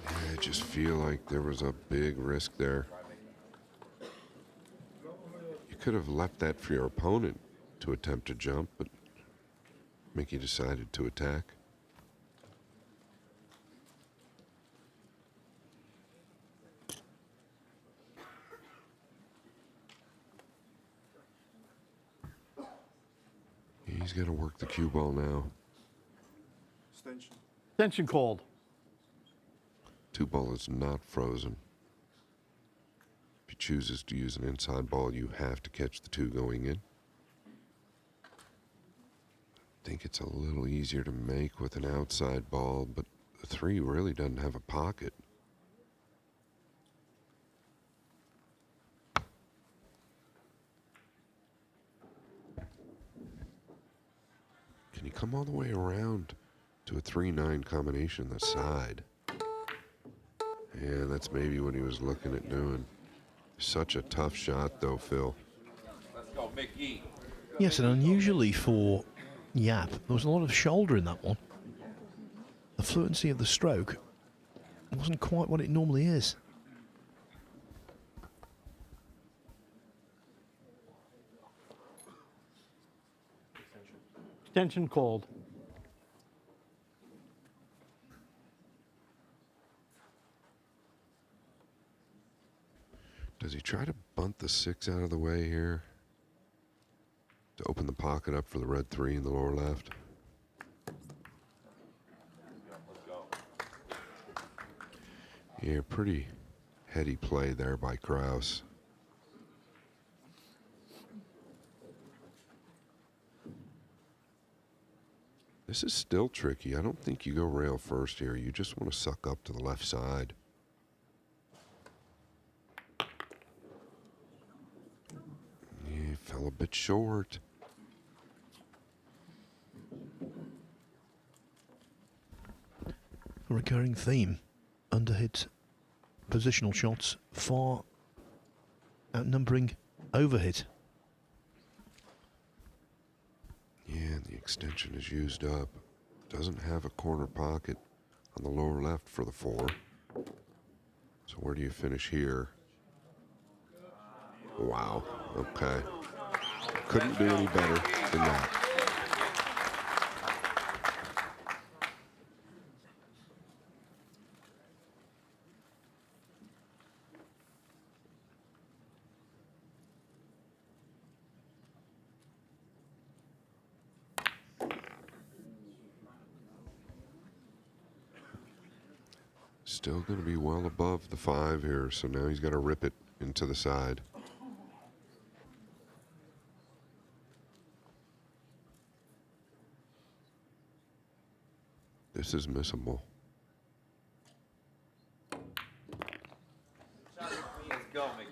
I just feel like there was a big risk there. You could have left that for your opponent to attempt to jump, but Mickey decided to attack. He's got to work the cue ball now. Extension. Extension called. Two ball is not frozen. If he chooses to use an inside ball, you have to catch the two going in. I think it's a little easier to make with an outside ball, but the three really doesn't have a pocket. Can he come all the way around to a 3-9 combination the side? Yeah, that's maybe what he was looking at doing. Such a tough shot, though, Phil. Let's go, Mickey. Yes, and unusually for Yapp, there was a lot of shoulder in that one. The fluency of the stroke wasn't quite what it normally is. Extension called. Does he try to bunt the 6 out of the way here to open the pocket up for the red 3 in the lower left? Let's go. Yeah, pretty heady play there by Krause. This is still tricky. I don't think you go rail first here. You just want to suck up to the left side. Yeah, fell a bit short. A recurring theme. Underhit positional shots far outnumbering overhit. Yeah, the extension is used up. Doesn't have a corner pocket on the lower left for the 4. So where do you finish here? Wow, okay. Couldn't do any better than that. Still going to be well above the 5 here, so now he's got to rip it into the side. This is missable. Let's go, Mickey.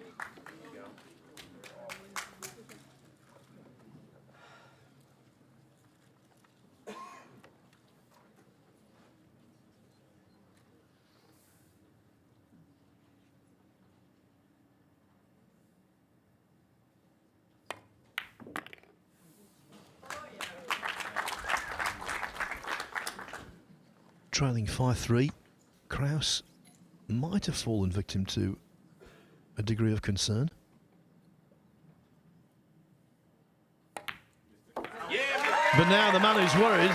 Trailing 5-3, Krause might have fallen victim to a degree of concern. But now the man who's worried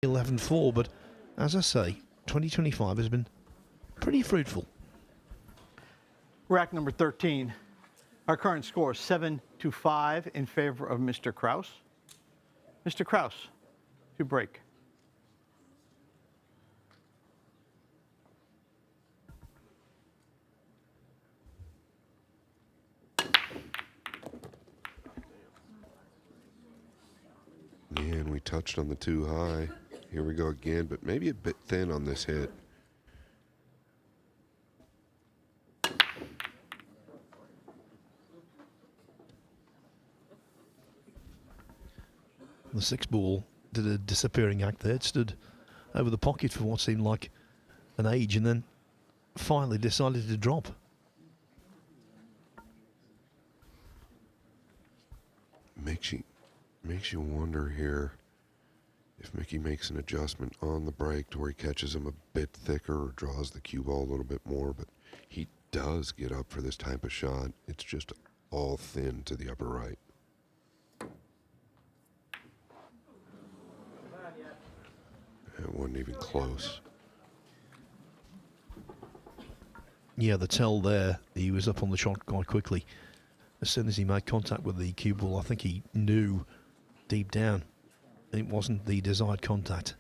11-4, but as I say, 2025 has been pretty fruitful. Rack number 13. Our current score is 7-5 in favor of Mr. Krause. Mr. Krause to break. And we touched on the too high. Here we go again, but maybe a bit thin on this hit. The 6-ball did a disappearing act there. It stood over the pocket for what seemed like an age and then finally decided to drop. Makes you wonder here if Mickey makes an adjustment on the break to where he catches him a bit thicker or draws the cue ball a little bit more, but he does get up for this type of shot. It's just all thin to the upper right. It wasn't even close. Yeah, the tell there, he was up on the shot quite quickly. As soon as he made contact with the cue ball, I think he knew deep down it wasn't the desired contact.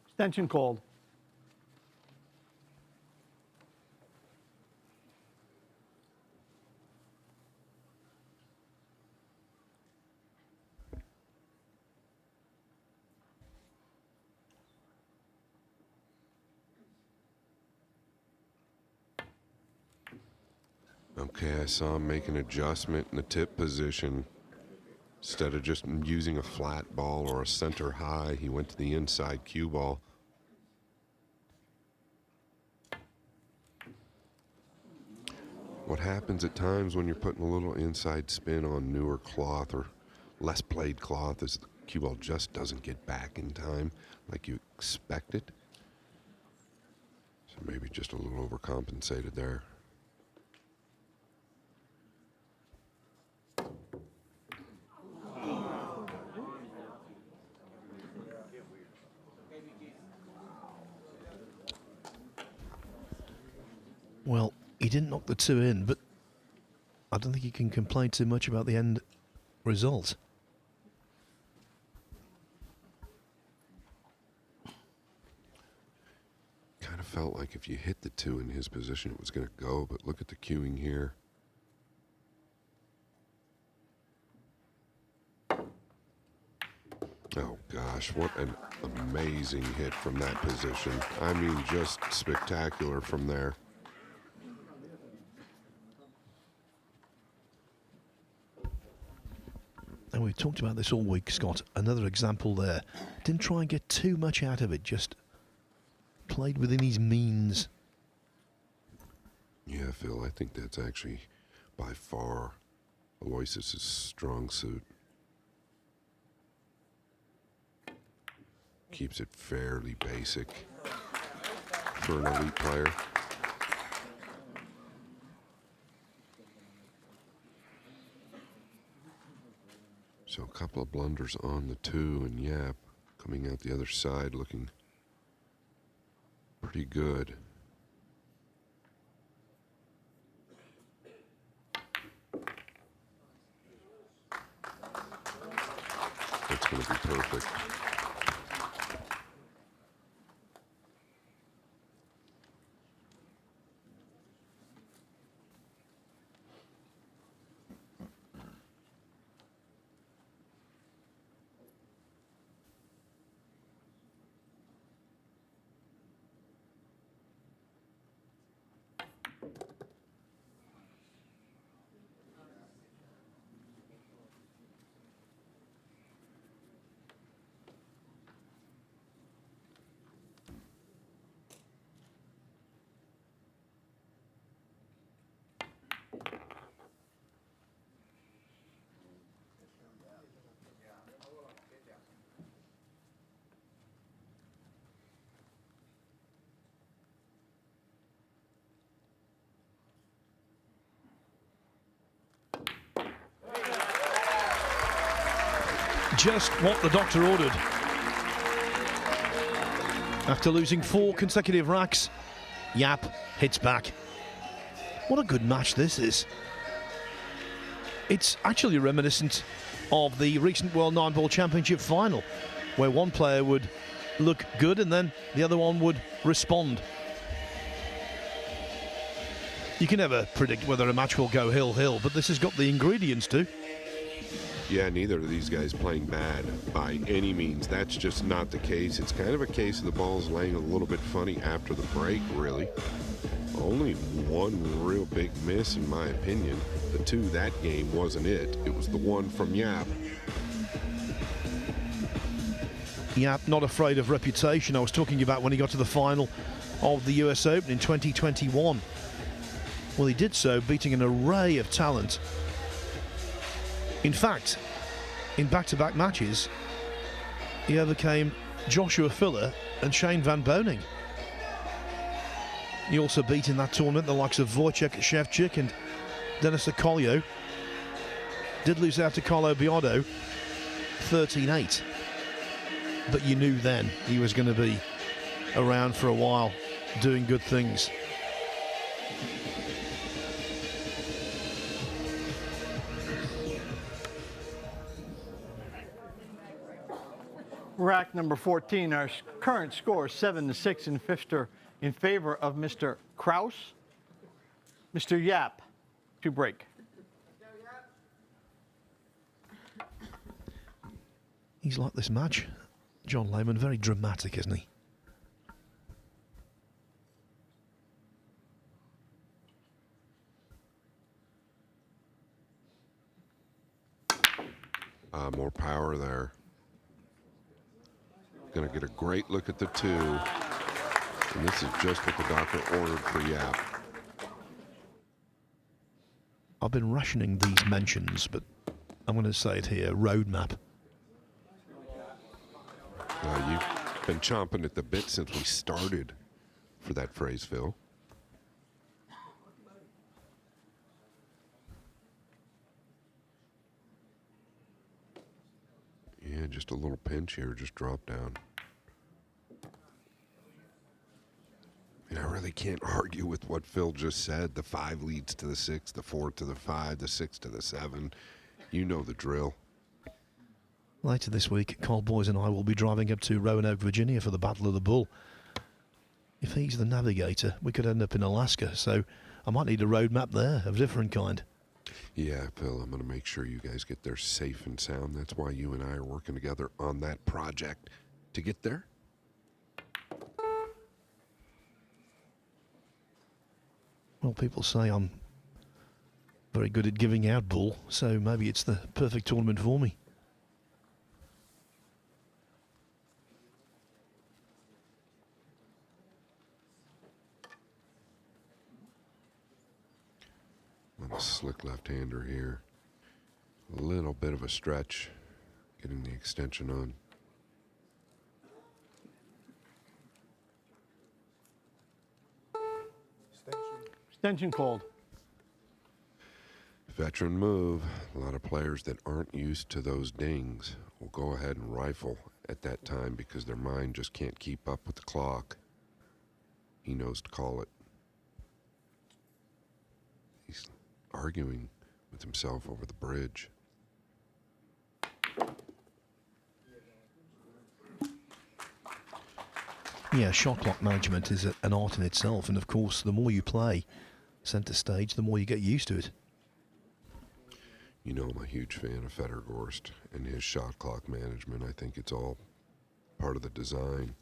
Extension called. Okay, I saw him make an adjustment in the tip position. Instead of just using a flat ball or a center high, he went to the inside cue ball. What happens at times when you're putting a little inside spin on newer cloth or less played cloth is the cue ball just doesn't get back in time like you expected. So maybe just a little overcompensated there. Well, he didn't knock the 2 in, but I don't think you can complain too much about the end result. Kind of felt like if you hit the 2 in his position, it was going to go, but look at the cueing here. Oh gosh, what an amazing hit from that position. I mean, just spectacular from there. And we've talked about this all week, Scott. Another example there. Didn't try and get too much out of it, just played within his means. Yeah, Phil, I think that's actually by far Aloysius' strong suit. Keeps it fairly basic for an elite player. So a couple of blunders on the 2, and Yapp coming out the other side looking pretty good. That's going to be perfect. just what the doctor ordered. After losing 4 consecutive racks, Yapp hits back. What a good match this is. It's actually reminiscent of the recent World Nineball Championship final, where one player would look good and then the other one would respond. You can never predict whether a match will go hill-hill, but this has got the ingredients to. Yeah, neither of these guys playing bad by any means. That's just not the case. It's kind of a case of the balls laying a little bit funny after the break, really. Only one real big miss, in my opinion. The 2 that game wasn't it. It was the 1 from Yapp. Yapp not afraid of reputation. I was talking about when he got to the final of the US Open in 2021. Well, he did so beating an array of talent. In fact, in back-to-back matches, he overcame Joshua Filler and Shane Van Boening. He also beat in that tournament the likes of Wojciech Szewczyk and Denis Okolio. Did lose out to Carlo Biotto, 13-8. But you knew then he was going to be around for a while, doing good things. Rack number 14, our current score 7-6 in favor of Mr. Krause. Mr. Yapp to break. He's like this match, John Lehman, very dramatic, isn't he? More power there. Going to get a great look at the 2. And this is just what the doctor ordered for Yapp. I've been rationing these mentions, but I'm going to say it here, roadmap. You've been chomping at the bit since we started for that phrase, Phil. Yeah, just a little pinch here, just drop down. And I really can't argue with what Phil just said. The 5 leads to the 6, the 4 to the 5, the 6 to the 7. You know the drill. Later this week, Carl Boys and I will be driving up to Roanoke, Virginia for the Battle of the Bull. If he's the navigator, we could end up in Alaska, so I might need a road map there of a different kind. Yeah, Phil, I'm going to make sure you guys get there safe and sound. That's why you and I are working together on that project to get there. Well, people say I'm very good at giving out bull, so maybe it's the perfect tournament for me. On a slick left-hander here. A little bit of a stretch, getting the extension on. Extension called. Veteran move. A lot of players that aren't used to those dings will go ahead and rifle at that time because their mind just can't keep up with the clock. He knows to call it. He's arguing with himself over the bridge. Yeah, shot clock management is an art in itself, and of course, the more you play centre stage, the more you get used to it. You know, I'm a huge fan of Federgorst and his shot clock management. I think it's all part of the design.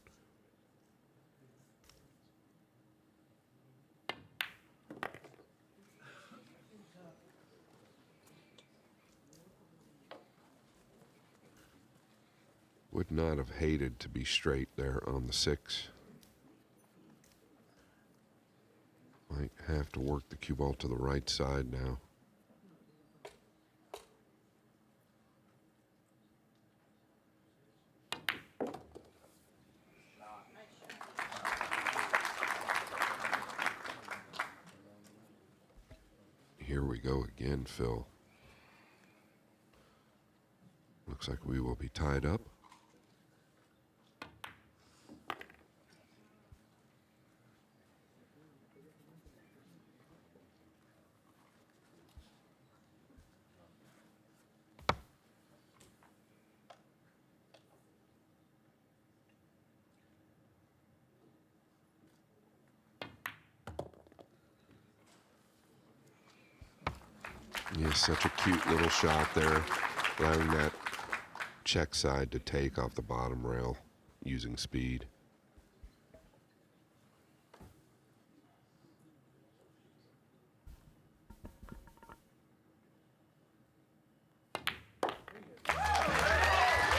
Would not have hated to be straight there on the 6. Might have to work the cue ball to the right side now. Here we go again, Phil. Looks like we will be tied up. Yeah, such a cute little shot there, allowing that check side to take off the bottom rail using speed.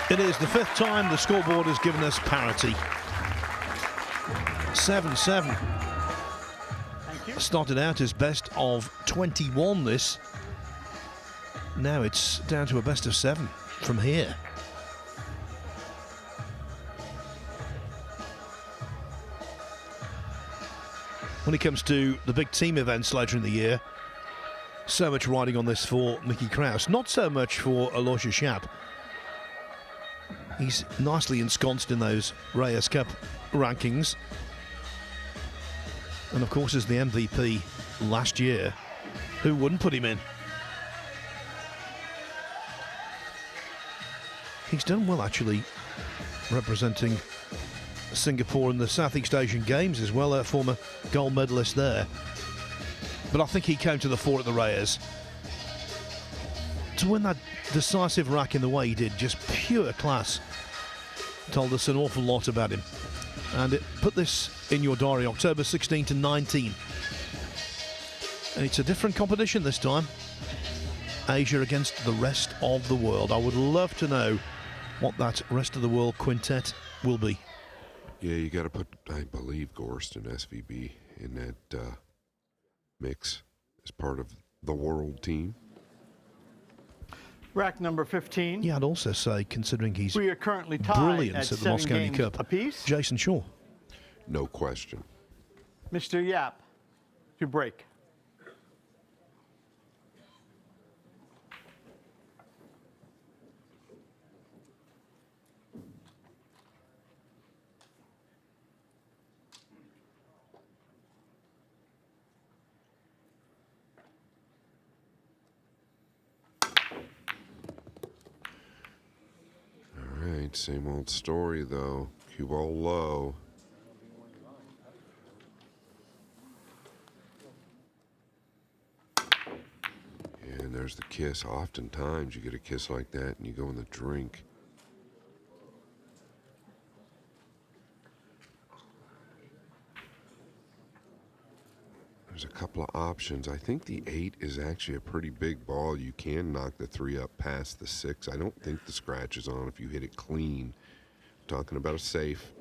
It is the 5th time the scoreboard has given us parity. 7-7. Started out as best of 21 this. Now it's down to a best of 7 from here. When it comes to the big team events later in the year, so much riding on this for Mickey Krause. Not so much for Aloysius Yapp. He's nicely ensconced in those Reyes Cup rankings. And of course, as the MVP last year, who wouldn't put him in? He's done well, actually, representing Singapore in the Southeast Asian Games as well, a former gold medalist there. But I think he came to the fore at the Reyes. To win that decisive rack in the way he did, just pure class. Told us an awful lot about him. And put this in your diary, October 16 to 19. And it's a different competition this time. Asia against the rest of the world. I would love to know what that rest of the world quintet will be. Yeah, you got to put, I believe, Gorst and SVB in that mix as part of the world team. Rack number 15. Yeah, I'd also say, considering he's We are currently tied brilliant at the 7 Mosconi games Cup, apiece. Jason Shaw. No question. Mr. Yapp to break. Same old story, though. Cue ball low. And there's the kiss. Oftentimes you get a kiss like that and you go in the drink. There's a couple of options. I think the 8 is actually a pretty big ball. You can knock the 3 up past the 6. I don't think the scratch is on if you hit it clean. Talking about a safe.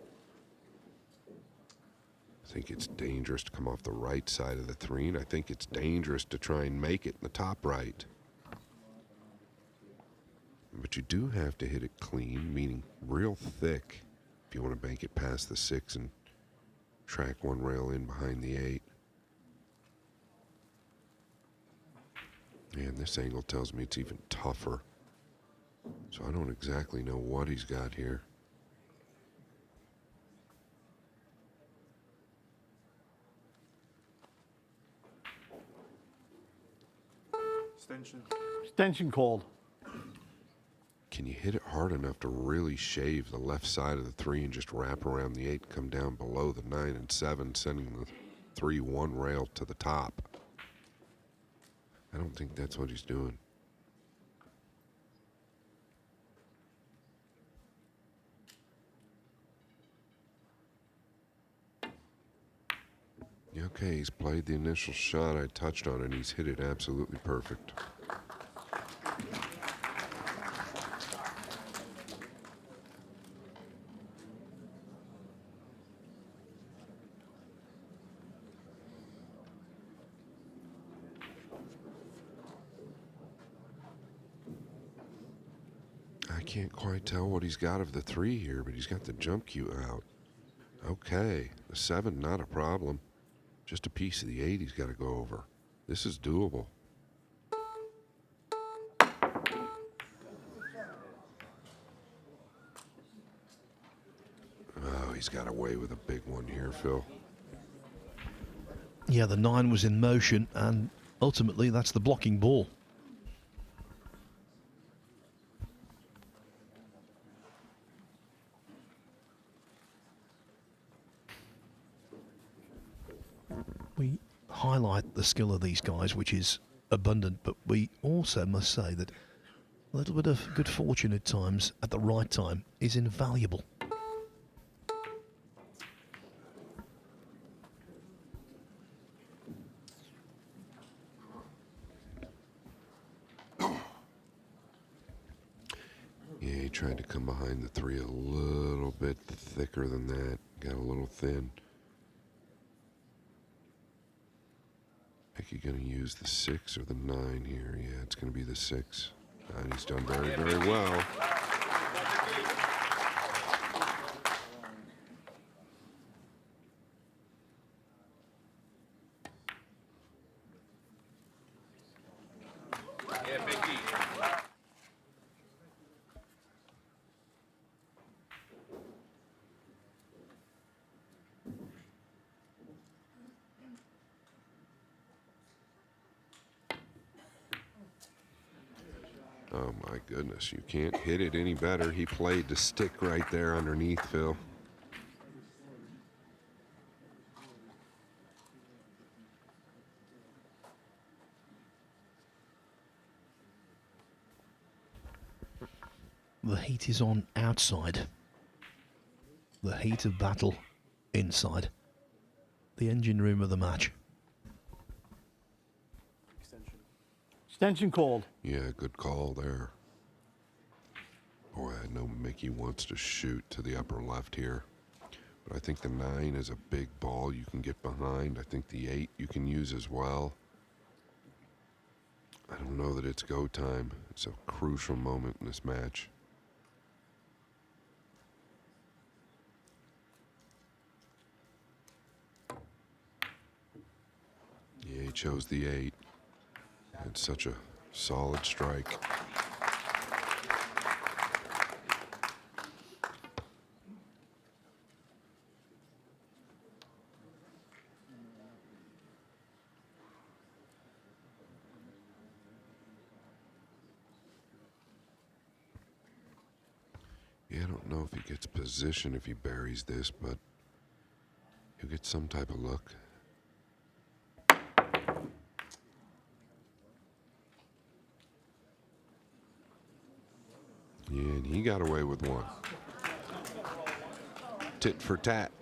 I think it's dangerous to come off the right side of the 3, and I think it's dangerous to try and make it in the top right. But you do have to hit it clean, meaning real thick, if you want to bank it past the 6 and track one rail in behind the 8. And this angle tells me it's even tougher. So I don't exactly know what he's got here. Extension. Extension called. Can you hit it hard enough to really shave the left side of the 3 and just wrap around the 8, come down below the 9 and 7, sending the 3 one rail to the top? I don't think that's what he's doing. Okay, he's played the initial shot. I touched on it, and he's hit it absolutely perfect. I can't quite tell what he's got of the 3 here, but he's got the jump cue out. Okay, the 7, not a problem. Just a piece of the 8 he's got to go over. This is doable. he's got away with a big one here, Phil. Yeah, the 9 was in motion, and ultimately that's the blocking ball. We highlight the skill of these guys, which is abundant, but we also must say that a little bit of good fortune at times, at the right time, is invaluable. Yeah, he tried to come behind the 3 a little bit thicker than that. Got a little thin. I think you're going to use the 6 or the 9 here. Yeah, it's going to be the 6. And he's done very, very well. Yeah, Mickey. Oh my goodness, you can't hit it any better. He played the stick right there underneath, Phil. The heat is on outside. The heat of battle inside. The engine room of the match. Extension called. Yeah, good call there. Boy, I know Mickey wants to shoot to the upper left here. But I think the 9 is a big ball you can get behind. I think the 8 you can use as well. I don't know that it's go time. It's a crucial moment in this match. Yeah, he chose the 8. It's such a solid strike. Yeah, I don't know if he gets position if he buries this, but he'll get some type of look. Yeah, and he got away with one. Tit for tat.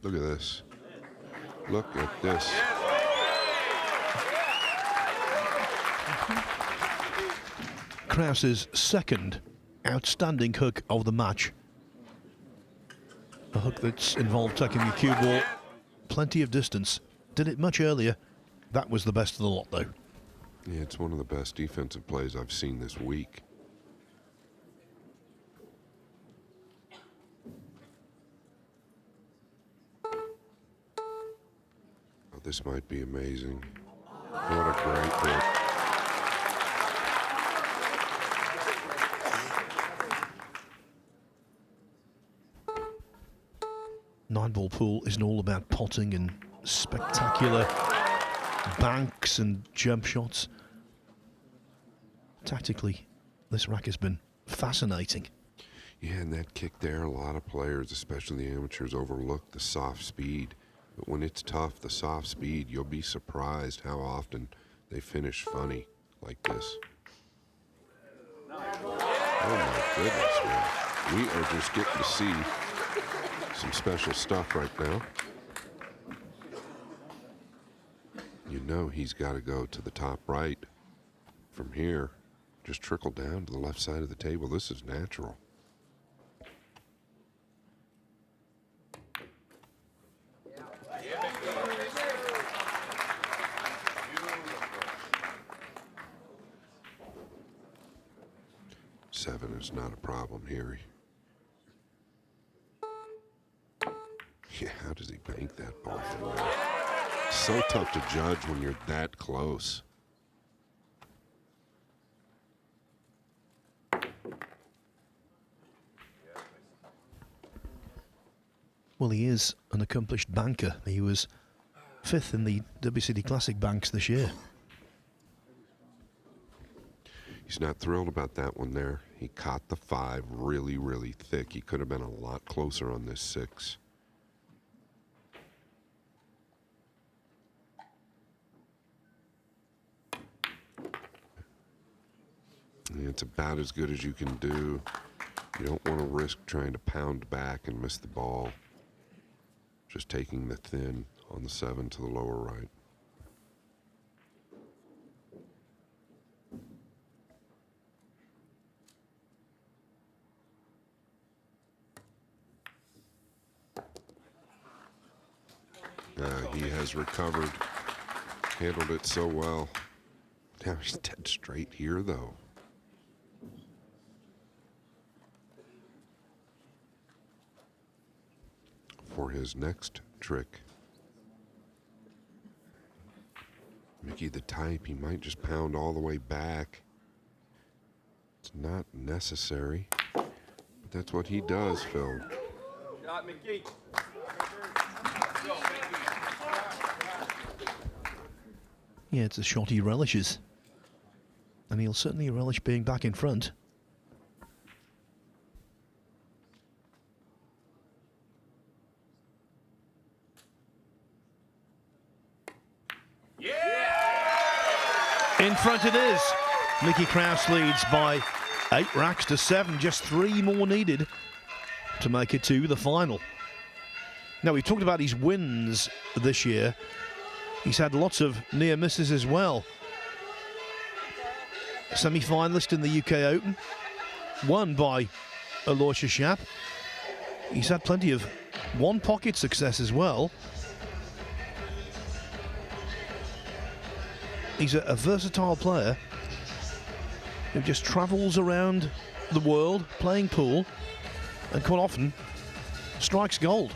Look at this. Look at this. Krause's second outstanding hook of the match. A hook that's involved taking the cue ball plenty of distance. Did it much earlier. That was the best of the lot, though. Yeah, it's one of the best defensive plays I've seen this week. Oh, this might be amazing. What a great hit. Nineball pool isn't all about potting and spectacular banks and jump shots. Tactically, this rack has been fascinating. Yeah, and that kick there, a lot of players, especially the amateurs, overlook the soft speed. But when it's tough, the soft speed, you'll be surprised how often they finish funny like this. Oh my goodness, man. We are just getting to see some special stuff right now. You know he's got to go to the top right. From here, just trickle down to the left side of the table. This is natural. 7 is not a problem here. Yeah, how does he bank that ball from there? So tough to judge when you're that close. Well, he is an accomplished banker. He was 5th in the WCD Classic banks this year. He's not thrilled about that one there. He caught the 5 really, really thick. He could have been a lot closer on this 6. It's about as good as you can do. You don't want to risk trying to pound back and miss the ball. Just taking the thin on the 7 to the lower right. He has recovered. Handled it so well. Now he's dead straight here, though. For his next trick. Mickey the type, he might just pound all the way back. It's not necessary, but that's what he does, Phil. Shot, Mickey. Yeah, it's a shot he relishes. And he'll certainly relish being back in front. In front it is. Mickey Krause leads by 8 racks to 7. Just 3 more needed to make it to the final. Now, we've talked about his wins this year. He's had lots of near misses as well. Semi-finalist in the UK Open, won by Aloysius Yapp. He's had plenty of one-pocket success as well. He's a versatile player who just travels around the world playing pool and quite often strikes gold.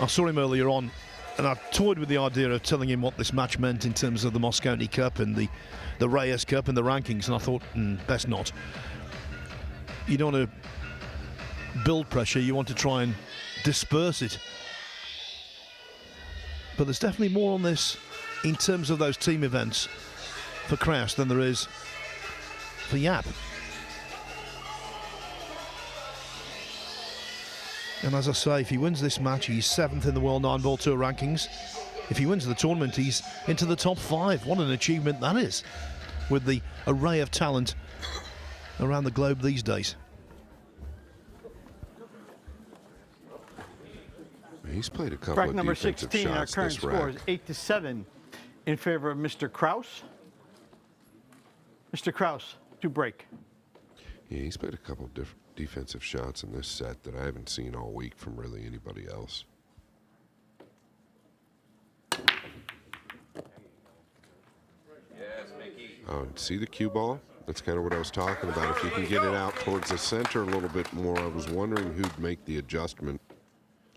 I saw him earlier on and I toyed with the idea of telling him what this match meant in terms of the Mosconi Cup and the Reyes Cup and the rankings, and I thought, best not. You don't want to build pressure, you want to try and disperse it. But there's definitely more on this in terms of those team events for Krause than there is for Yapp. And as I say, if he wins this match, he's 7th in the World Nineball Tour rankings. If he wins the tournament, he's into the top 5. What an achievement that is, with the array of talent around the globe these days. He's played a couple Rack of number defensive 16, our shots current this score rack. is 8-7 in favor of Mr. Krause. Mr. Krause to break. Yeah, he's played a couple of different defensive shots in this set that I haven't seen all week from really anybody else. Yes, Mickey. Oh, and see the cue ball? That's kind of what I was talking about. If you can get it out towards the center a little bit more, I was wondering who'd make the adjustment.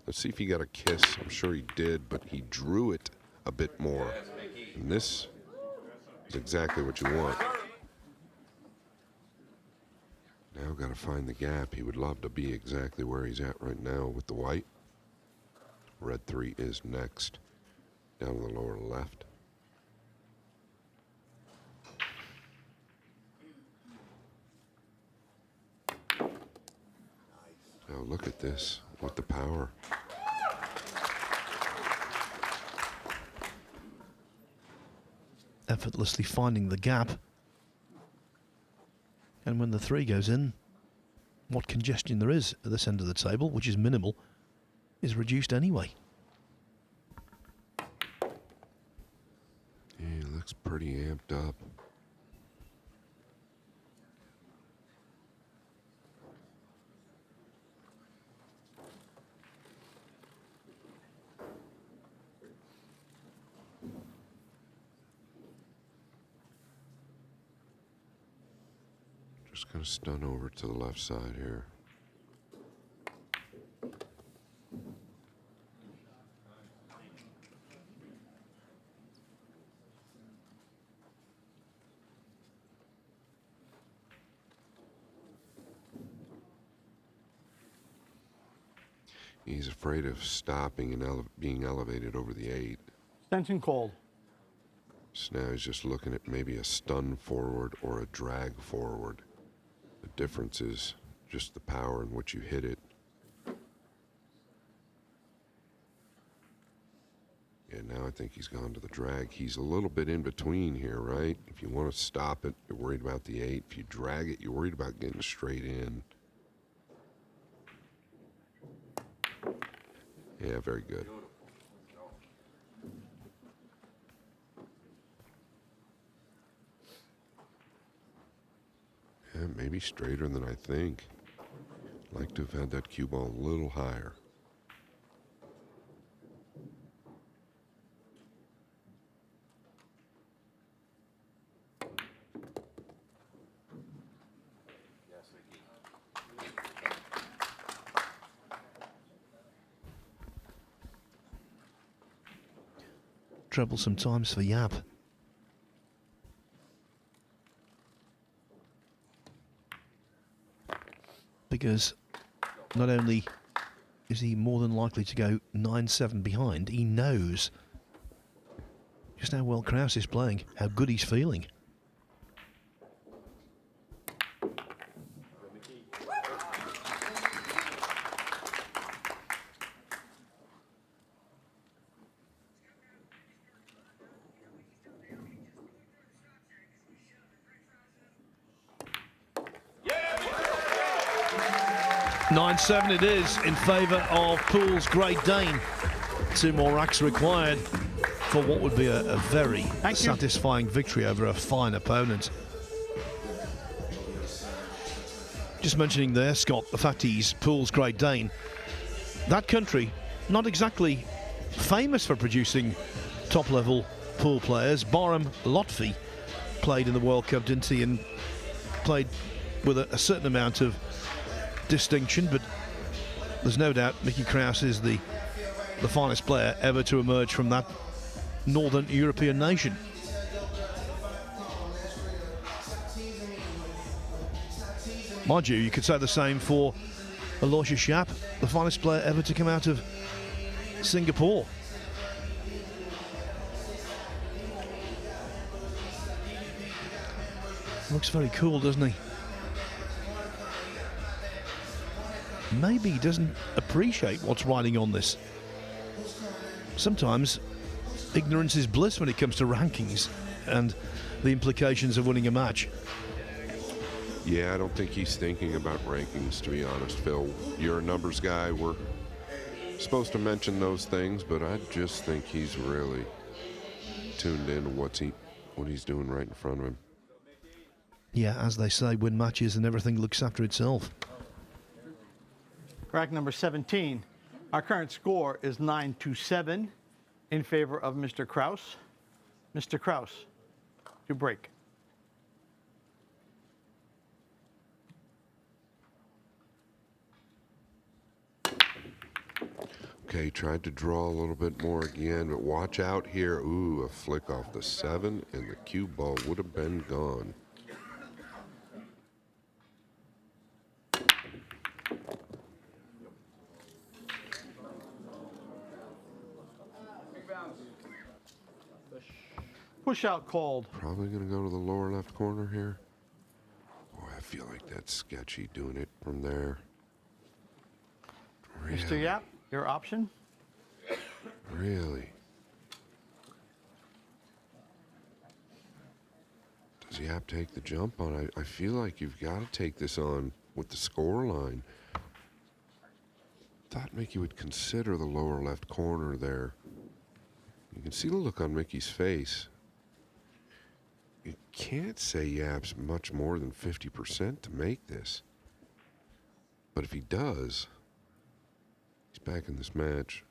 Let's see if he got a kiss. I'm sure he did, but he drew it a bit more. And this is exactly what you want. Now got to find the gap. He would love to be exactly where he's at right now with the white. Red 3 is next, down to the lower left. Now look at this with the power. Effortlessly finding the gap. And when the 3 goes in, what congestion there is at this end of the table, which is minimal, is reduced anyway. Yeah, he looks pretty amped up. Just going to stun over to the left side here. He's afraid of stopping and being elevated over the 8. Extension called. So now he's just looking at maybe a stun forward or a drag forward. The difference is just the power in which you hit it. Yeah, now I think he's gone to the drag. He's a little bit in between here, right? If you want to stop it, you're worried about the 8. If you drag it, you're worried about getting straight in. Yeah, very good. Yeah, maybe straighter than I think. Like to have had that cue ball a little higher. Troublesome times for Yapp. Because not only is he more than likely to go 9-7 behind, he knows just how well Krause is playing, how good he's feeling. Yeah! 9-7 it is in favour of Poole's Great Dane. 2 more racks required for what would be a very satisfying victory over a fine opponent. Just mentioning there, Scott, the fact he's Poole's Great Dane. That country, not exactly famous for producing top-level pool players. Barham Lotfi played in the World Cup, didn't he, and played with a certain amount of distinction, but there's no doubt Mickey Krause is the finest player ever to emerge from that Northern European nation. Mind you could say the same for Aloysius Yapp, the finest player ever to come out of Singapore. Looks very cool, doesn't he? Maybe he doesn't appreciate what's riding on this. Sometimes ignorance is bliss when it comes to rankings and the implications of winning a match. Yeah, I don't think he's thinking about rankings, to be honest, Phil. You're a numbers guy. We're supposed to mention those things, but I just think he's really tuned in to what he's doing right in front of him. Yeah, as they say, win matches and everything looks after itself. Rack number 17. Our current score is 9-7 in favor of Mr. Krause. Mr. Krause, to break. Okay, tried to draw a little bit more again, but watch out here. Ooh, a flick off the 7, and the cue ball would have been gone. Push out called. Probably going to go to the lower left corner here. Boy, I feel like that's sketchy doing it from there. Really? Mr. Yapp, your option? Really? Does Yapp take the jump on? I feel like you've got to take this on with the score line. Thought Mickey would consider the lower left corner there. You can see the look on Mickey's face. You can't say Yapp's much more than 50% to make this. But if he does, he's back in this match.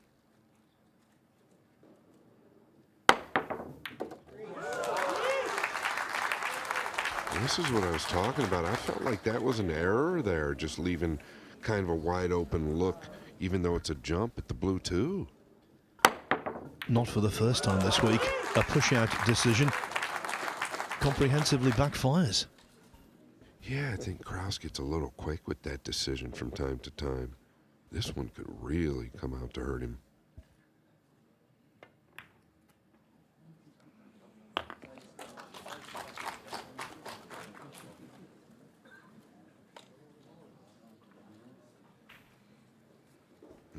This is what I was talking about. I felt like that was an error there, just leaving kind of a wide open look, even though it's a jump at the blue two. Not for the first time this week. A push-out decision comprehensively backfires. Yeah, I think Krause gets a little quick with that decision from time to time. This one could really come out to hurt him.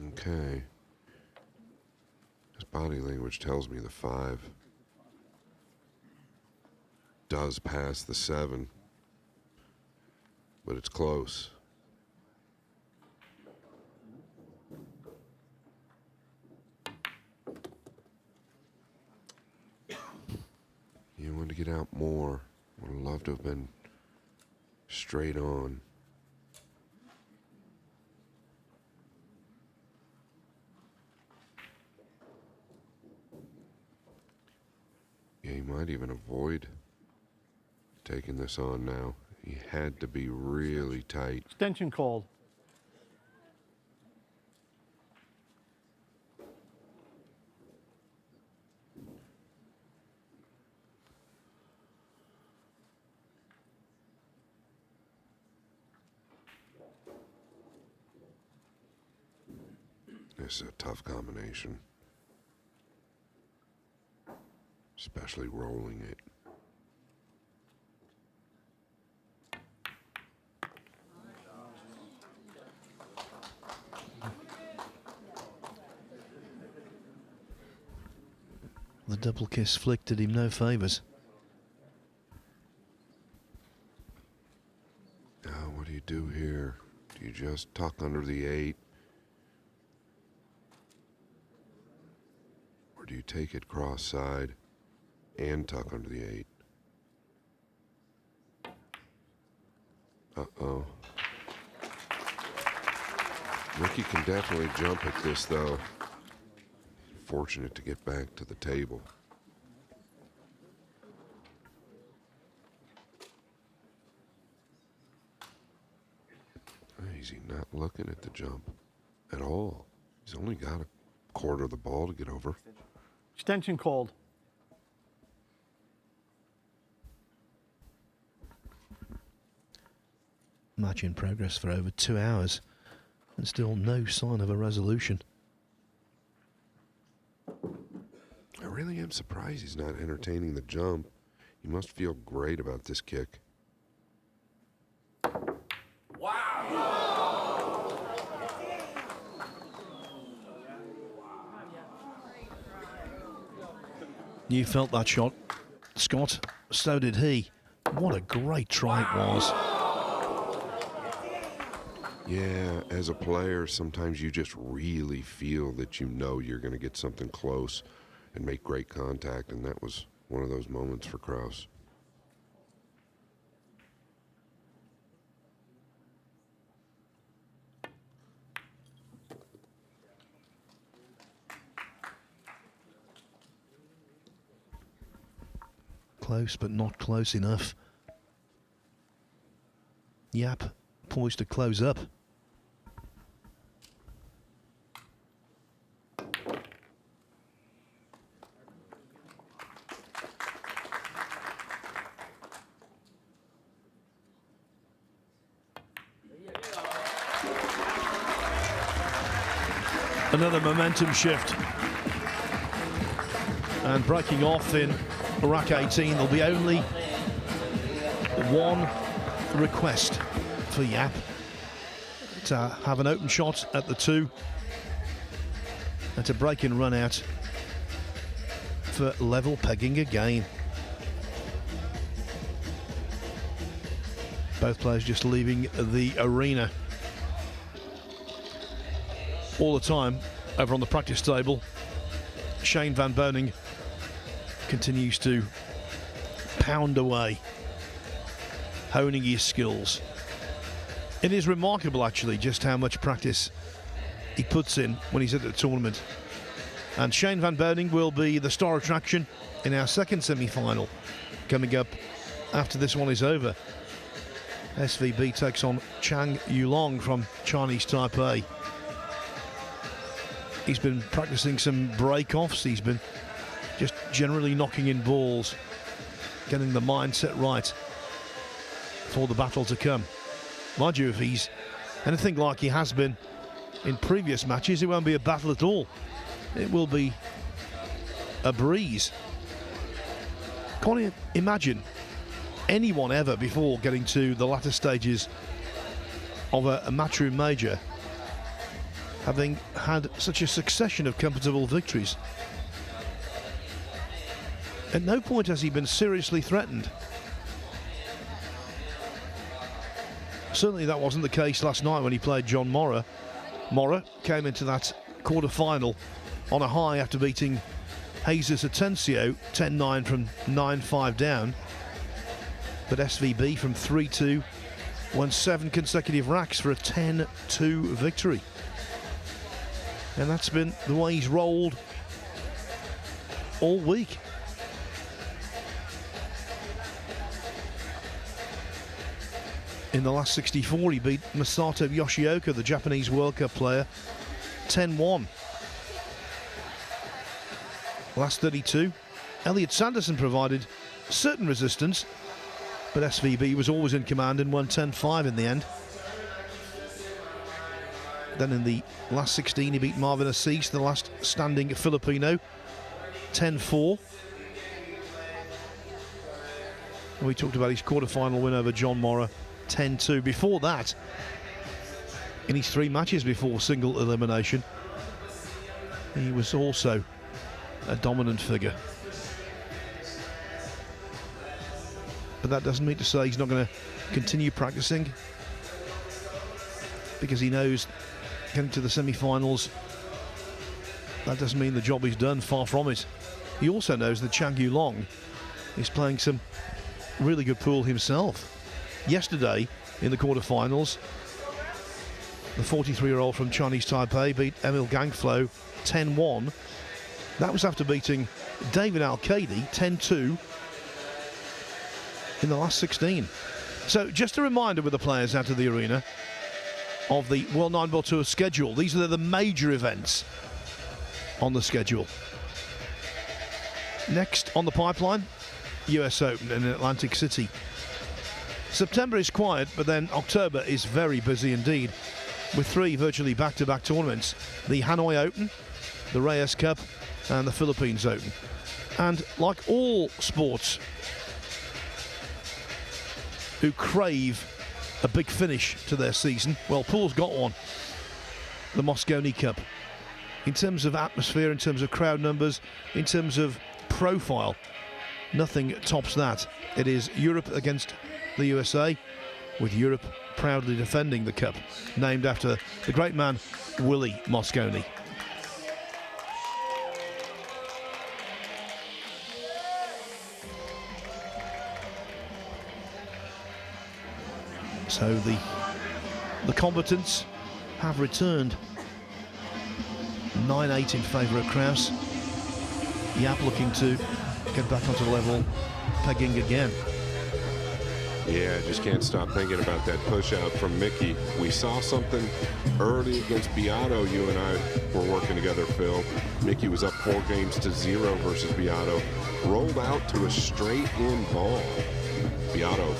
Okay. His body language tells me the 5 does pass the 7, but it's close. You want to get out more. Would have loved to have been straight on. Yeah, he might even avoid taking this on now. He had to be really tight. Extension called. This is a tough combination, especially rolling it. The double kiss flick did him no favours. Now, what do you do here? Do you just tuck under the 8? Or do you take it cross side and tuck under the 8? Uh-oh. Mickey can definitely jump at this, though. Fortunate to get back to the table. Is he not looking at the jump at all? He's only got a quarter of the ball to get over. Extension called. Match in progress for over 2 hours and still no sign of a resolution. I really am surprised he's not entertaining the jump. He must feel great about this kick. You felt that shot, Scott. So did he. What a great try it was. Yeah, as a player, sometimes you just really feel that you know you're going to get something close and make great contact, and that was one of those moments for Krause. Close, but not close enough. Yapp poised to close up. Another momentum shift. And breaking off in rack 18, there'll be only one request for Yapp to have an open shot at the 2 and to break and run out for level pegging again. Both players just leaving the arena. All the time over on the practice table, Shane Van Boening continues to pound away, honing his skills. It is remarkable, actually, just how much practice he puts in when he's at the tournament. And Shane Van Boening will be the star attraction in our second semi-final, coming up after this one is over. SVB takes on Chang Yulong from Chinese Taipei. He's been practicing some break-offs. He's been just generally knocking in balls, getting the mindset right for the battle to come. Mind you, if he's anything like he has been in previous matches, it won't be a battle at all. It will be a breeze. Can't you imagine anyone ever before getting to the latter stages of a matchroom major having had such a succession of comfortable victories? At no point has he been seriously threatened. Certainly that wasn't the case last night when he played John Morra. Morra came into that quarter-final on a high after beating Jesus Atencio 10-9 from 9-5 down. But SVB from 3-2 won 7 consecutive racks for a 10-2 victory. And that's been the way he's rolled all week. In the last 64, he beat Masato Yoshioka, the Japanese World Cup player, 10-1. Last 32, Elliot Sanderson provided certain resistance, but SVB was always in command and won 10-5 in the end. Then in the last 16, he beat Marvin Assis, the last standing Filipino, 10-4. And we talked about his quarter-final win over John Morra, 10-2. Before that, in his 3 matches before single elimination, he was also a dominant figure. But that doesn't mean to say he's not going to continue practicing, because he knows getting to the semi-finals, that doesn't mean the job is done, far from it. He also knows that Chang Yulong is playing some really good pool himself. Yesterday, in the quarterfinals, the 43-year-old from Chinese Taipei beat Emil Gangflo 10-1. That was after beating David Al-Kaidi 10-2 in the last 16. So just a reminder with the players out of the arena of the World Nineball Tour schedule. These are the major events on the schedule. Next on the pipeline, US Open in Atlantic City. September is quiet, but then October is very busy indeed, with 3 virtually back-to-back tournaments: the Hanoi Open, the Reyes Cup, and the Philippines Open. And like all sports who crave a big finish to their season, well, pool's got one, the Mosconi Cup. In terms of atmosphere, in terms of crowd numbers, in terms of profile, nothing tops that. It is Europe against the USA, with Europe proudly defending the cup, named after the great man Willie Mosconi. So the combatants have returned. 9-8 in favour of Krause. Yapp looking to get back onto level pegging again. Yeah, just can't stop thinking about that push out from Mickey. We saw something early against Beato. You and I were working together, Phil. Mickey was up 4-0 versus Beato. Rolled out to a straight in ball. Beato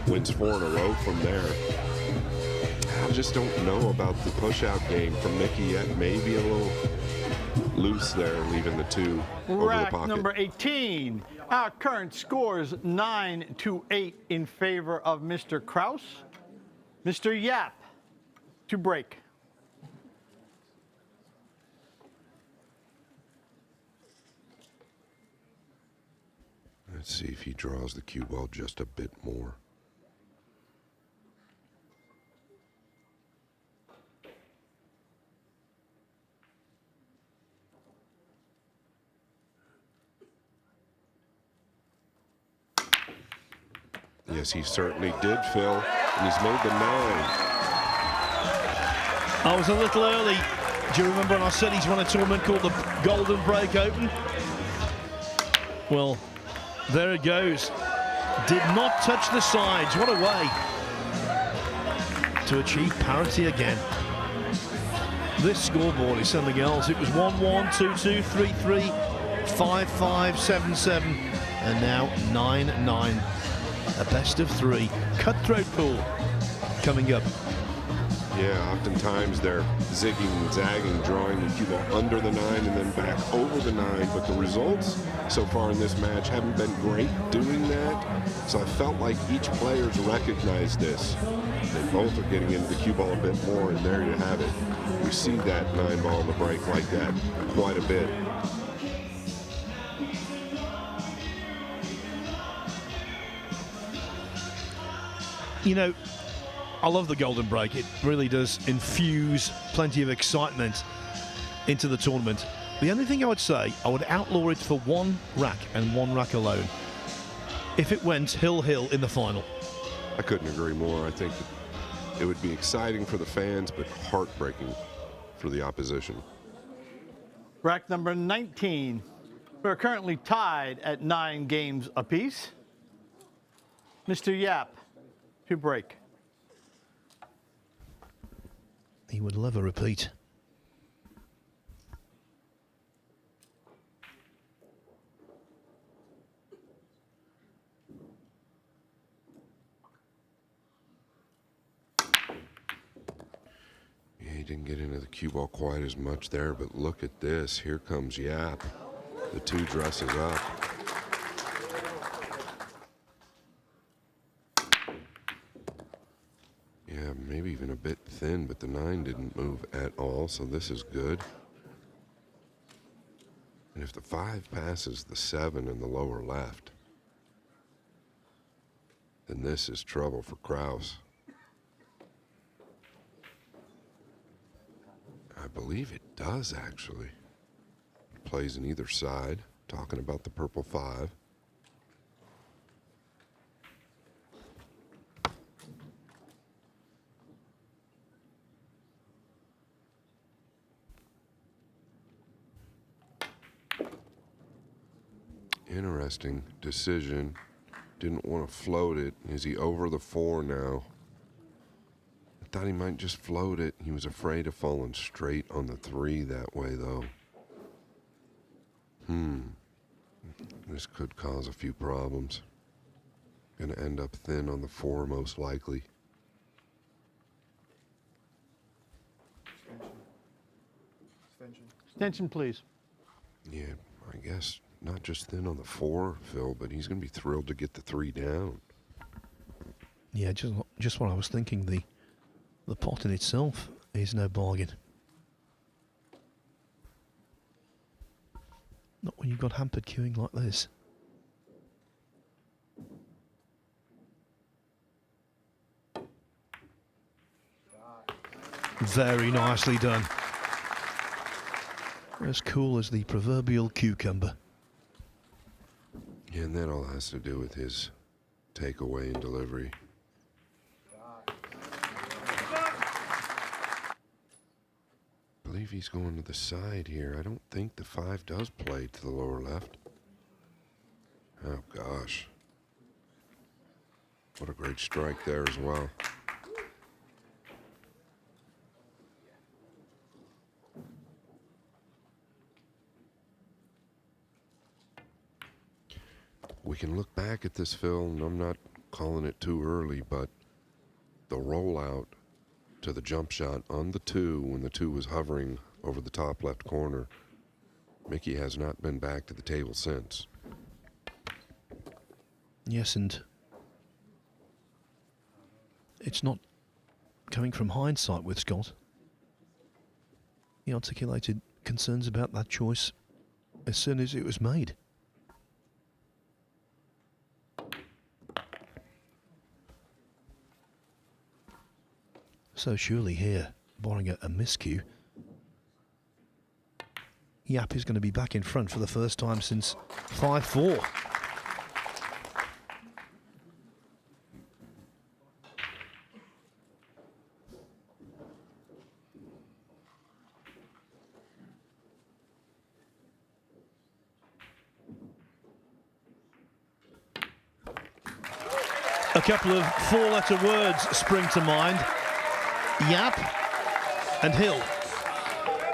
wins 4 in a row from there. I just don't know about the push out game from Mickey yet. Maybe a little loose there, leaving the 2 over the Rack pocket. number 18. Our current scores 9-8 in favor of Mr. Krause. Mr. Yapp to break. Let's see if he draws the cue ball just a bit more. Yes, he certainly did, Phil, and he's made the 9. I was a little early. Do you remember when I said he's won a tournament called the Golden Break Open? Well, there it goes. Did not touch the sides. What a way to achieve parity again. This scoreboard is something else. It was 1-1, 2-2, 3-3, 5-5, 7-7, and now 9-9. A best of three. Cutthroat pool coming up. Yeah, oftentimes they're zigging and zagging, drawing the cue ball under the 9 and then back over the 9, but the results so far in this match haven't been great doing that. So I felt like each player's recognized this. They both are getting into the cue ball a bit more, and there you have it. We see that 9 ball in the break like that quite a bit. You know, I love the golden break. It really does infuse plenty of excitement into the tournament. The only thing I would say, I would outlaw it for one rack and one rack alone. If it went hill-hill in the final. I couldn't agree more. I think it would be exciting for the fans, but heartbreaking for the opposition. Rack number 19. We're currently tied at 9 games apiece. Mr. Yapp to break. He would love a repeat. Yeah, he didn't get into the cue ball quite as much there, but look at this. Here comes Yapp. The 2 dresses up. Yeah, maybe even a bit thin, but the 9 didn't move at all, so this is good. And if the 5 passes the 7 in the lower left, then this is trouble for Krause. I believe it does, actually. Plays in either side, talking about the purple 5. Interesting decision. Didn't want to float it. Is he over the 4 now? I thought he might just float it. He was afraid of falling straight on the 3 that way, though. This could cause a few problems. Gonna end up thin on the 4, most likely. Extension, please. Yeah, I guess not just thin on the 4, Phil, but he's gonna be thrilled to get the 3 down. Yeah, just what I was thinking. The pot in itself is no bargain. Not when you've got hampered queuing like this. Very nicely done. As cool as the proverbial cucumber. Yeah, and that all has to do with his takeaway and delivery. I believe he's going to the side here. I don't think the 5 does play to the lower left. Oh, gosh. What a great strike there as well. We can look back at this, Phil, and I'm not calling it too early, but the rollout to the jump shot on the 2 when the 2 was hovering over the top left corner, Mickey has not been back to the table since. Yes, and it's not coming from hindsight with Scott. He articulated concerns about that choice as soon as it was made. So surely here, barring a miscue, Yapp is going to be back in front for the first time since 5-4. A couple of four-letter words spring to mind. Yapp and Hill.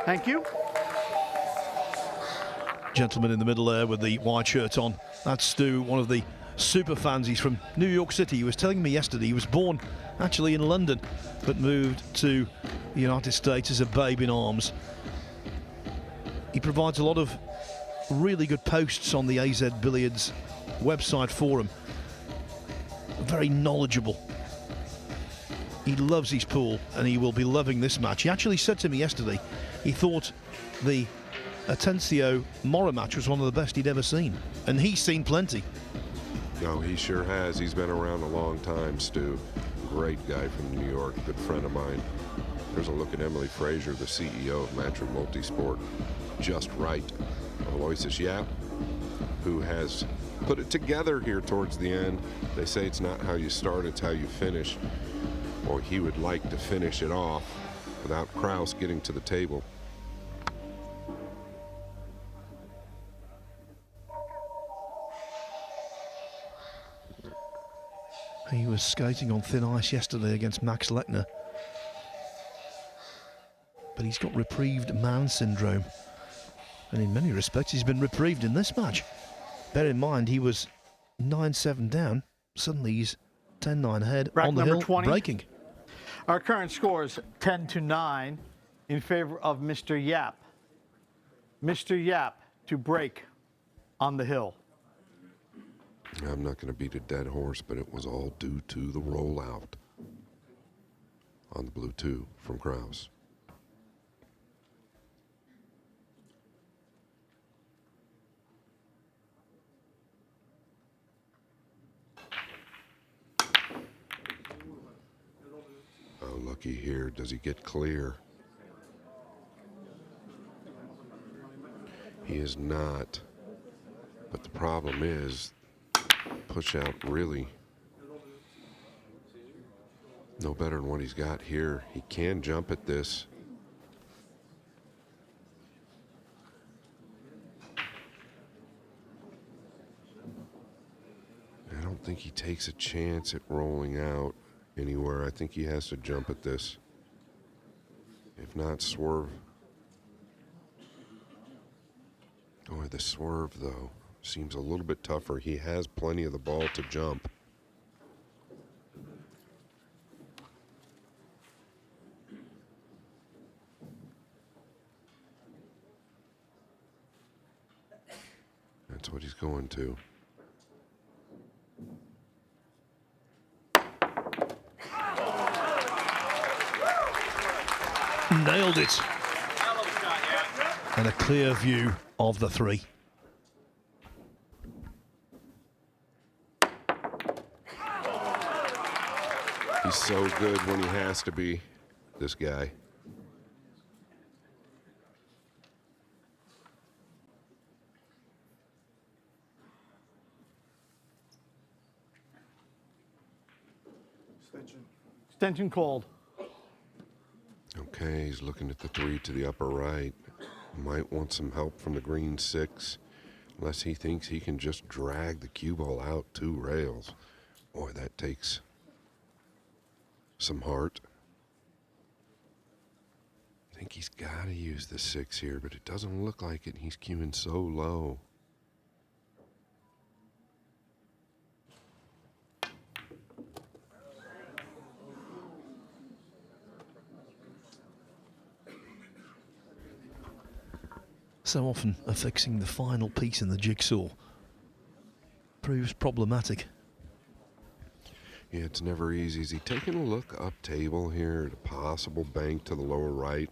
Thank you. Gentleman in the middle there with the white shirt on. That's Stu, one of the super fans. He's from New York City. He was telling me yesterday he was born actually in London, but moved to the United States as a babe in arms. He provides a lot of really good posts on the AZ Billiards website forum. Very knowledgeable. He loves his pool and he will be loving this match. He actually said to me yesterday he thought the Atencio Mora match was one of the best he'd ever seen, and he's seen plenty. No, he sure has. He's been around a long time, Stu. Great guy from New York, good friend of mine. There's a look at Emily Frazier, the CEO of Matchroom Multisport. Just right. Aloysius Yapp, who has put it together here towards the end. They say it's not how you start, it's how you finish. Or he would like to finish it off without Krause getting to the table. He was skating on thin ice yesterday against Max Lechner, but he's got reprieved man syndrome, and in many respects he's been reprieved in this match. Bear in mind he was 9-7 down, suddenly he's 10-9 ahead Rack on the number hill, 20. breaking. Our current score is 10-9 in favor of Mr. Yapp. Mr. Yapp to break on the hill. I'm not going to beat a dead horse, but it was all due to the rollout on the blue 2 from Krause. Oh, lucky here. Does he get clear? He is not. But the problem is, push out really no better than what he's got here. He can jump at this. I don't think he takes a chance at rolling out anywhere. I think he has to jump at this. If not, swerve. Oh, the swerve, though, seems a little bit tougher. He has plenty of the ball to jump. That's what he's going to. Nailed it. And a clear view of the 3. He's so good when he has to be, this guy. Extension. Extension called. Okay, he's looking at the 3 to the upper right. Might want some help from the green 6, unless he thinks he can just drag the cue ball out 2 rails. Boy, that takes some heart. I think he's got to use the 6 here, but it doesn't look like it. He's cueing so low. So often affixing the final piece in the jigsaw proves problematic. Yeah, it's never easy. Is he taking a look up table here at a possible bank to the lower right?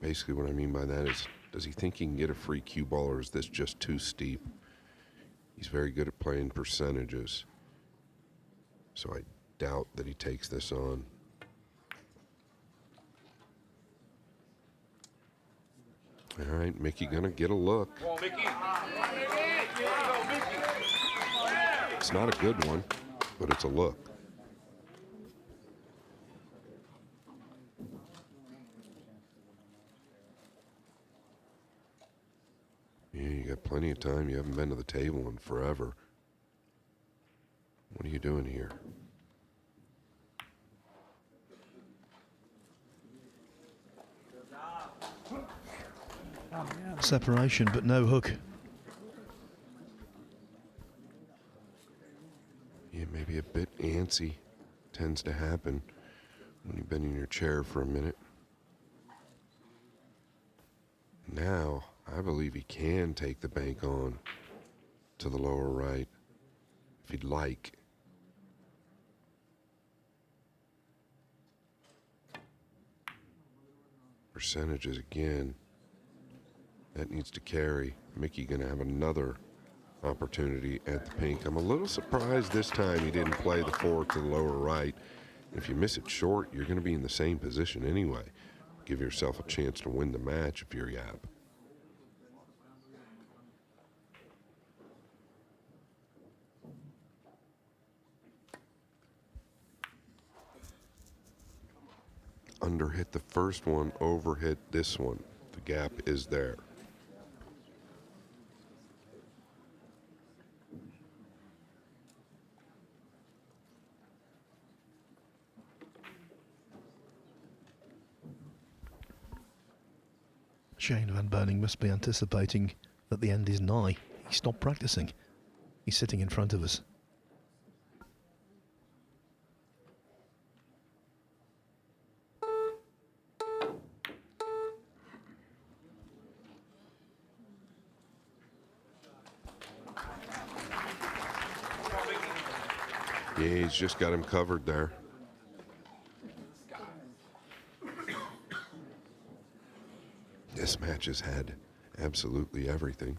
Basically what I mean by that is, does he think he can get a free cue ball, or is this just too steep? He's very good at playing percentages, so I doubt that he takes this on. All right, Mickey gonna get a look. Come on, Mickey. It's not a good one, but it's a look. Yeah, you got plenty of time. You haven't been to the table in forever. What are you doing here? Separation, but no hook. Yeah, maybe a bit antsy. Tends to happen when you've been in your chair for a minute. Now, I believe he can take the bank on to the lower right, if he'd like. Percentages again. That needs to carry. Mickey gonna have another opportunity at the pink. I'm a little surprised this time he didn't play the 4 to the lower right. If you miss it short, you're gonna be in the same position anyway. Give yourself a chance to win the match if you're Yapp. Underhit the first one, overhit this one. The gap is there. Shane Van Boening must be anticipating that the end is nigh. He stopped practicing. He's sitting in front of us. Yeah, he's just got him covered there. This match has had absolutely everything.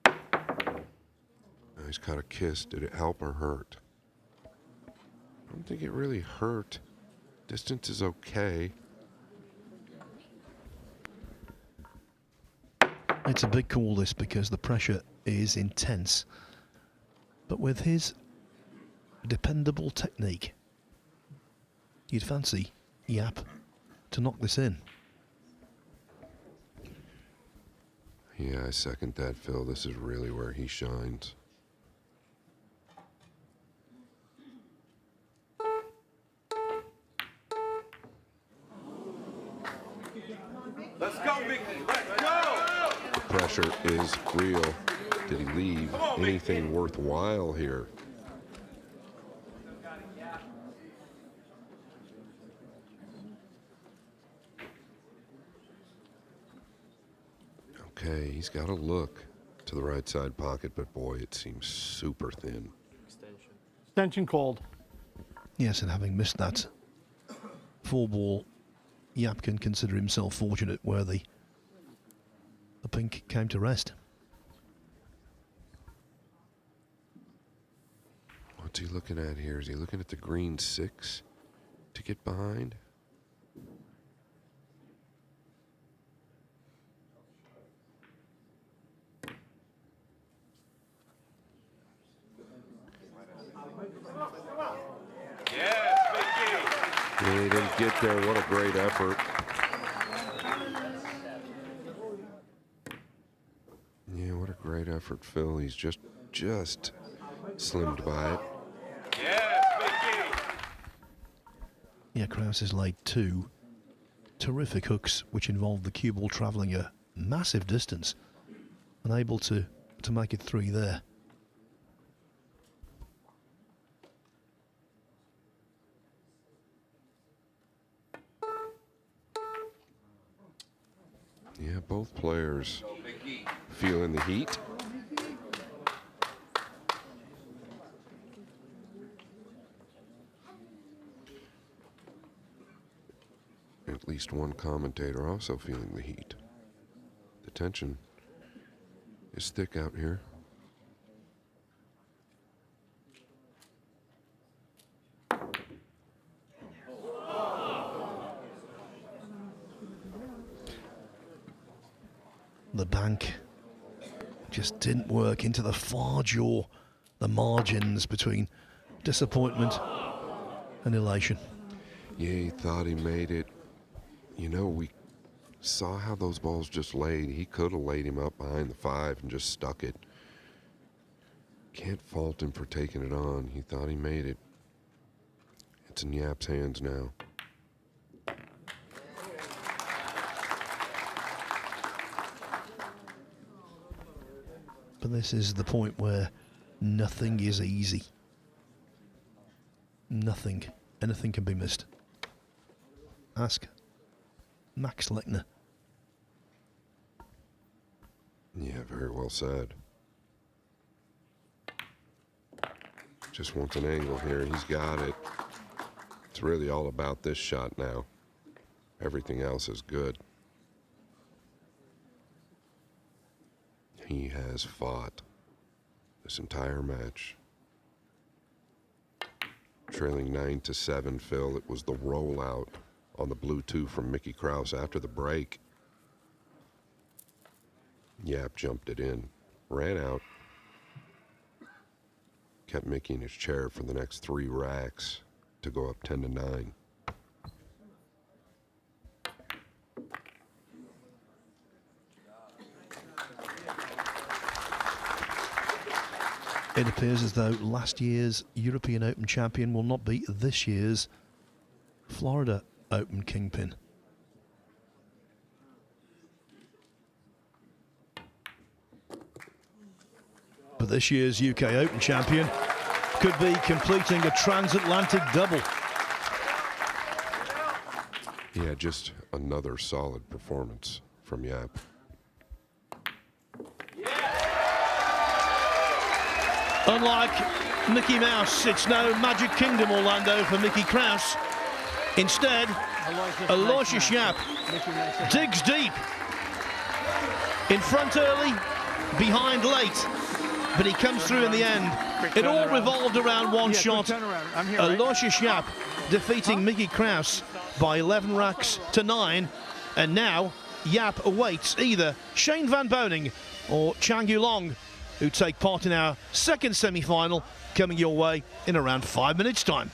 Now he's caught a kiss. Did it help or hurt? I don't think it really hurt. Distance is okay. It's a big call, this, because the pressure is intense. But with his dependable technique, you'd fancy Yapp to knock this in. Yeah, I second that, Phil. This is really where he shines. Let's go, Mickey. Let's go. The pressure is real. Did he leave anything worthwhile here? Okay, he's got to look to the right side pocket, but boy, it seems super thin. Extension called. Yes, and having missed that 4-ball, Yapp can consider himself fortunate where the pink came to rest. What's he looking at here? Is he looking at the green 6 to get behind? Yes, Mickey. Yeah, he didn't get there. What a great effort. Yeah, what a great effort, Phil. He's just slimmed by it. Yes, Mickey. Yeah, Krause has laid 2 terrific hooks, which involved the cue ball travelling a massive distance, and able to make it 3 there. Yeah, both players feeling the heat. At least one commentator also feeling the heat. The tension is thick out here. The bank just didn't work into the far jaw, the margins between disappointment and elation. Yeah, he thought he made it. You know, we saw how those balls just laid. He could have laid him up behind the 5 and just stuck it. Can't fault him for taking it on. He thought he made it. It's in Yapp's hands now. But this is the point where nothing is easy. Nothing. Anything can be missed. Ask Max Lechner. Yeah, very well said. Just wants an angle here. He's got it. It's really all about this shot now. Everything else is good. He has fought this entire match. Trailing 9-7, Phil. It was the rollout on the blue 2 from Mickey Krause after the break. Yapp jumped it in, ran out, kept Mickey in his chair for the next 3 racks to go up 10-9. It appears as though last year's European Open champion will not be this year's Florida Open kingpin. But this year's UK Open champion could be completing a transatlantic double. Yeah, just another solid performance from Yapp. Unlike Mickey Mouse, it's no Magic Kingdom Orlando for Mickey Krause. Instead, Aloysius Yapp digs deep. In front early, behind late, but he comes through in the end. It all revolved around one shot. Aloysius Yapp defeating Mickey Krause by 11 racks to 9, and now Yapp awaits either Shane Van Boening or Chang Yulong, who take part in our second semi-final, coming your way in around 5 minutes' time.